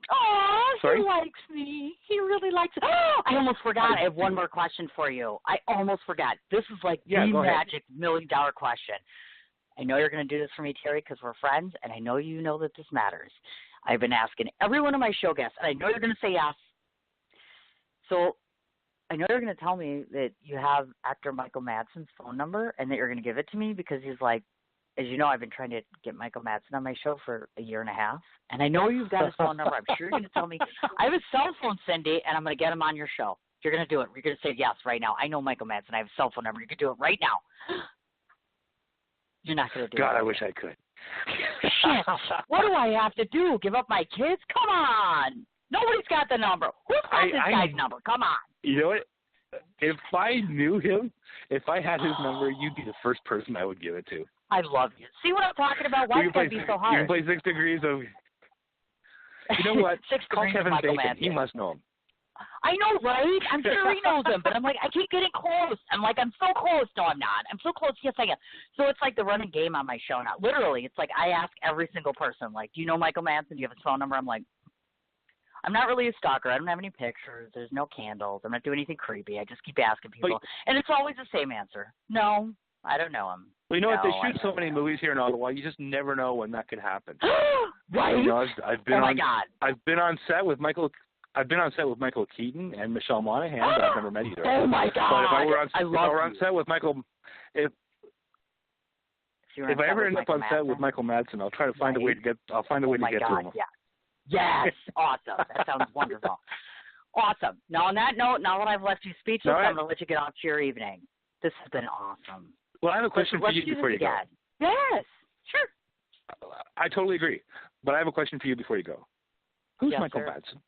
Oh, Sorry? He likes me. He really likes me. Oh, I almost forgot. I have one more question for you. I almost forgot. This is like the magic $1 million question. I know you're going to do this for me, Terry, because we're friends, and I know you know that this matters. I've been asking every one of my show guests, and I know you're going to say yes. So I know you're going to tell me that you have actor Michael Madsen's phone number and that you're going to give it to me, because he's like, as you know, I've been trying to get Michael Madsen on my show for a year and a half, and I know you've got his phone number. I'm sure you're going to tell me. I have a cell phone, Cindy, and I'm going to get him on your show. You're going to do it. You're going to say yes right now. I know Michael Madsen. I have a cell phone number. You can do it right now. You're not going to do it. God, I wish I could. Shit. What do I have to do? Give up my kids? Come on. Nobody's got the number. Who's got this guy's number? Come on. You know what? If I knew him, if I had his number, you'd be the first person I would give it to. I love you. See what I'm talking about? Why is it be so hard? You can play 6 Degrees of... You know what? 6 Call Degrees Kevin of Michael Bacon. Madsen. He must know him. I know, right? I'm sure he knows him, but I'm like, I keep getting close. I'm like, I'm so close. No, I'm not. I'm so close. Yes, I am. So it's like the running game on my show now. Literally, it's like I ask every single person, like, do you know Michael Madsen? Do you have his phone number? I'm like, I'm not really a stalker. I don't have any pictures. There's no candles. I'm not doing anything creepy. I just keep asking people. And it's always the same answer. No, I don't know him. Well, you know what? They shoot so many movies here in Ottawa. You just never know when that could happen. Right? You know, I've been God. I've been on set with Michael. I've been on set with Michael Keaton and Michelle Monaghan, but I've never met either. Oh my God! But if I were on you. set with Michael, if I ever end up on set with Michael Madsen, I'll try to find a way to get. I'll find a way to get to him. Yeah. Yes, awesome. That sounds wonderful. Awesome. Now, on that note, now that I've left you speechless, I'm going to let you get off to your evening. This has been awesome. Well, I have a question for you before you go. Yes, sure. I totally agree, but I have a question for you before you go. Who's Michael Madsen?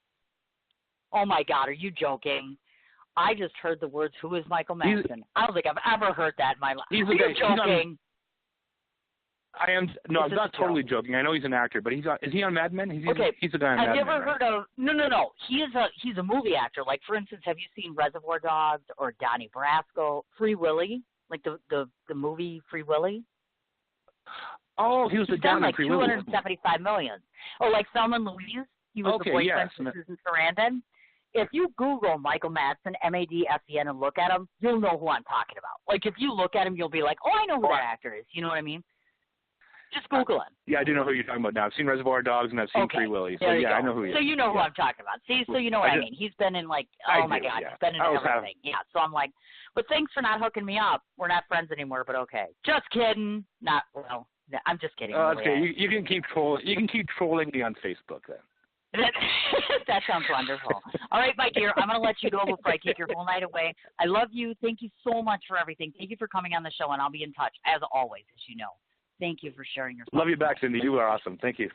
Oh, my God, are you joking? I just heard the words, who is Michael Madsen? I don't think I've ever heard that in my life. Are you joking? I am. No, I'm not totally joking. I know he's an actor, but is he on Mad Men? He's a guy on Mad Men. Have you ever heard of? No. He's a movie actor. Like, for instance, have you seen Reservoir Dogs or Donnie Brasco, Free Willy, like the movie Free Willy? Oh, he was the dad in Free Willy. $275 million. Or like Thelma and Louise. He was the boyfriend of Susan Sarandon. If you Google Michael Madsen, Madsen, and look at him, you'll know who I'm talking about. Like, if you look at him, you'll be like, oh, I know who that actor is. You know what I mean? Just Google him. Yeah, I do know who you're talking about now. I've seen Reservoir Dogs and I've seen Free Willy. So, I know who he is. So you know who I'm talking about. See, so you know what I mean. He's been in, like, my God, he's been in everything. Yeah, so I'm like, but thanks for not hooking me up. We're not friends anymore, but okay. Just kidding. I'm just kidding. Oh, that's okay. You can keep trolling me on Facebook then. That sounds wonderful. All right, my dear, I'm going to let you go before I take your whole night away. I love you. Thank you so much for everything. Thank you for coming on the show, and I'll be in touch, as always, as you know. Thank you for sharing your Love you back, Cindy. You are awesome. Thank you.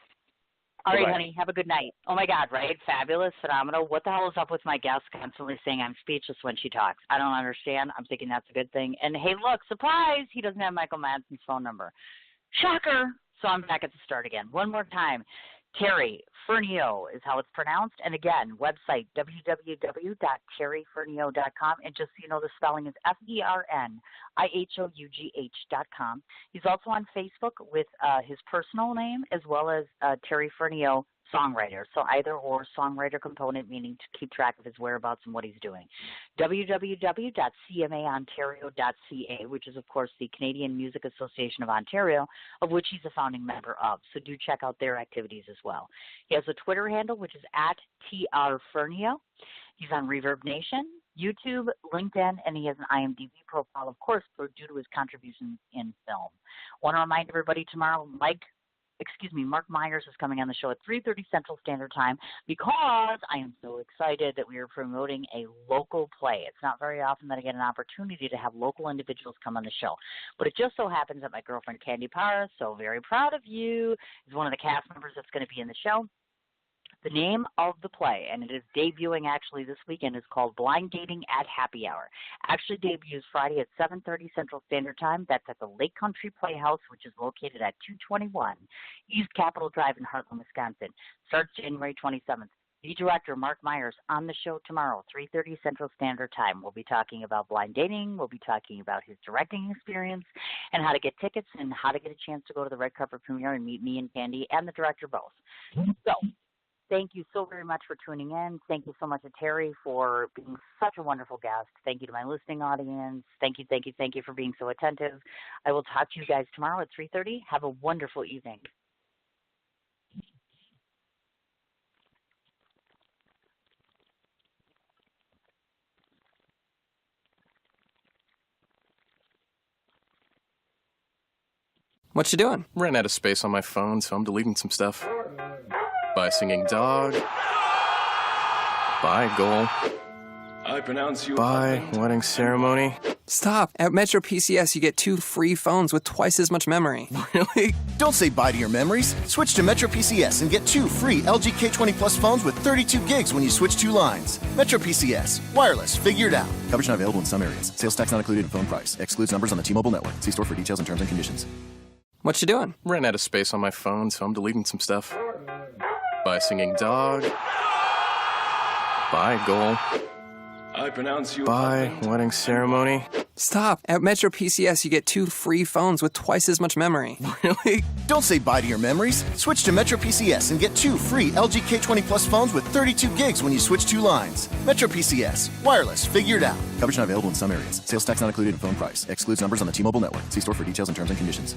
All right, honey. Have a good night. Oh, my God, right? Fabulous, phenomenal. What the hell is up with my guest constantly saying I'm speechless when she talks? I don't understand. I'm thinking that's a good thing. And, hey, look, surprise, he doesn't have Michael Madsen's phone number. Shocker. So I'm back at the start again. One more time. Terry Fernihough is how it's pronounced. And again, website www.terryfernihough.com. And just so you know, the spelling is FERNIHOUGH.com. He's also on Facebook with his personal name as well as Terry Fernihough songwriter. So either or songwriter component, meaning to keep track of his whereabouts and what he's doing. www.cmaontario.ca, which is, of course, the Canadian Music Association of Ontario, of which he's a founding member of. So do check out their activities as well. He has a Twitter handle, which is @TRFernihough. He's on Reverb Nation, YouTube, LinkedIn, and he has an IMDb profile, of course, due to his contributions in film. Want to remind everybody tomorrow, Mark Myers is coming on the show at 3:30 Central Standard Time because I am so excited that we are promoting a local play. It's not very often that I get an opportunity to have local individuals come on the show, but it just so happens that my girlfriend Candy Parra, so very proud of you, is one of the cast members that's going to be in the show. The name of the play, and it is debuting actually this weekend, is called Blind Dating at Happy Hour. Actually debuts Friday at 7:30 Central Standard Time. That's at the Lake Country Playhouse, which is located at 221 East Capitol Drive in Heartland, Wisconsin. Starts January 27th. The director, Mark Myers, on the show tomorrow, 3:30 Central Standard Time. We'll be talking about blind dating. We'll be talking about his directing experience and how to get tickets and how to get a chance to go to the red carpet premiere and meet me and Candy and the director both. So, thank you so very much for tuning in. Thank you so much to Terry for being such a wonderful guest. Thank you to my listening audience. Thank you for being so attentive. I will talk to you guys tomorrow at 3:30. Have a wonderful evening. What you doing? Ran out of space on my phone, so I'm deleting some stuff. By singing dog. By goal. I pronounce you. By wedding ceremony. Stop. At Metro PCS, you get 2 free phones with twice as much memory. Really? Don't say bye to your memories. Switch to Metro PCS and get 2 free LG K20 Plus phones with 32 gigs when you switch 2 lines. Metro PCS. Wireless. Figure it out. Coverage not available in some areas. Sales tax not included in phone price. Excludes numbers on the T-Mobile network. See store for details and terms and conditions. What you doing? Ran out of space on my phone, so I'm deleting some stuff. By singing dog. By goal. I pronounce you. By wedding ceremony. Stop. At Metro PCS, you get 2 free phones with twice as much memory. Really? Don't say bye to your memories. Switch to Metro PCS and get 2 free LG K20 Plus phones with 32 gigs when you switch 2 lines. Metro PCS. Wireless. Figure it out. Coverage not available in some areas. Sales tax not included in phone price. Excludes numbers on the T-Mobile network. See store for details and terms and conditions.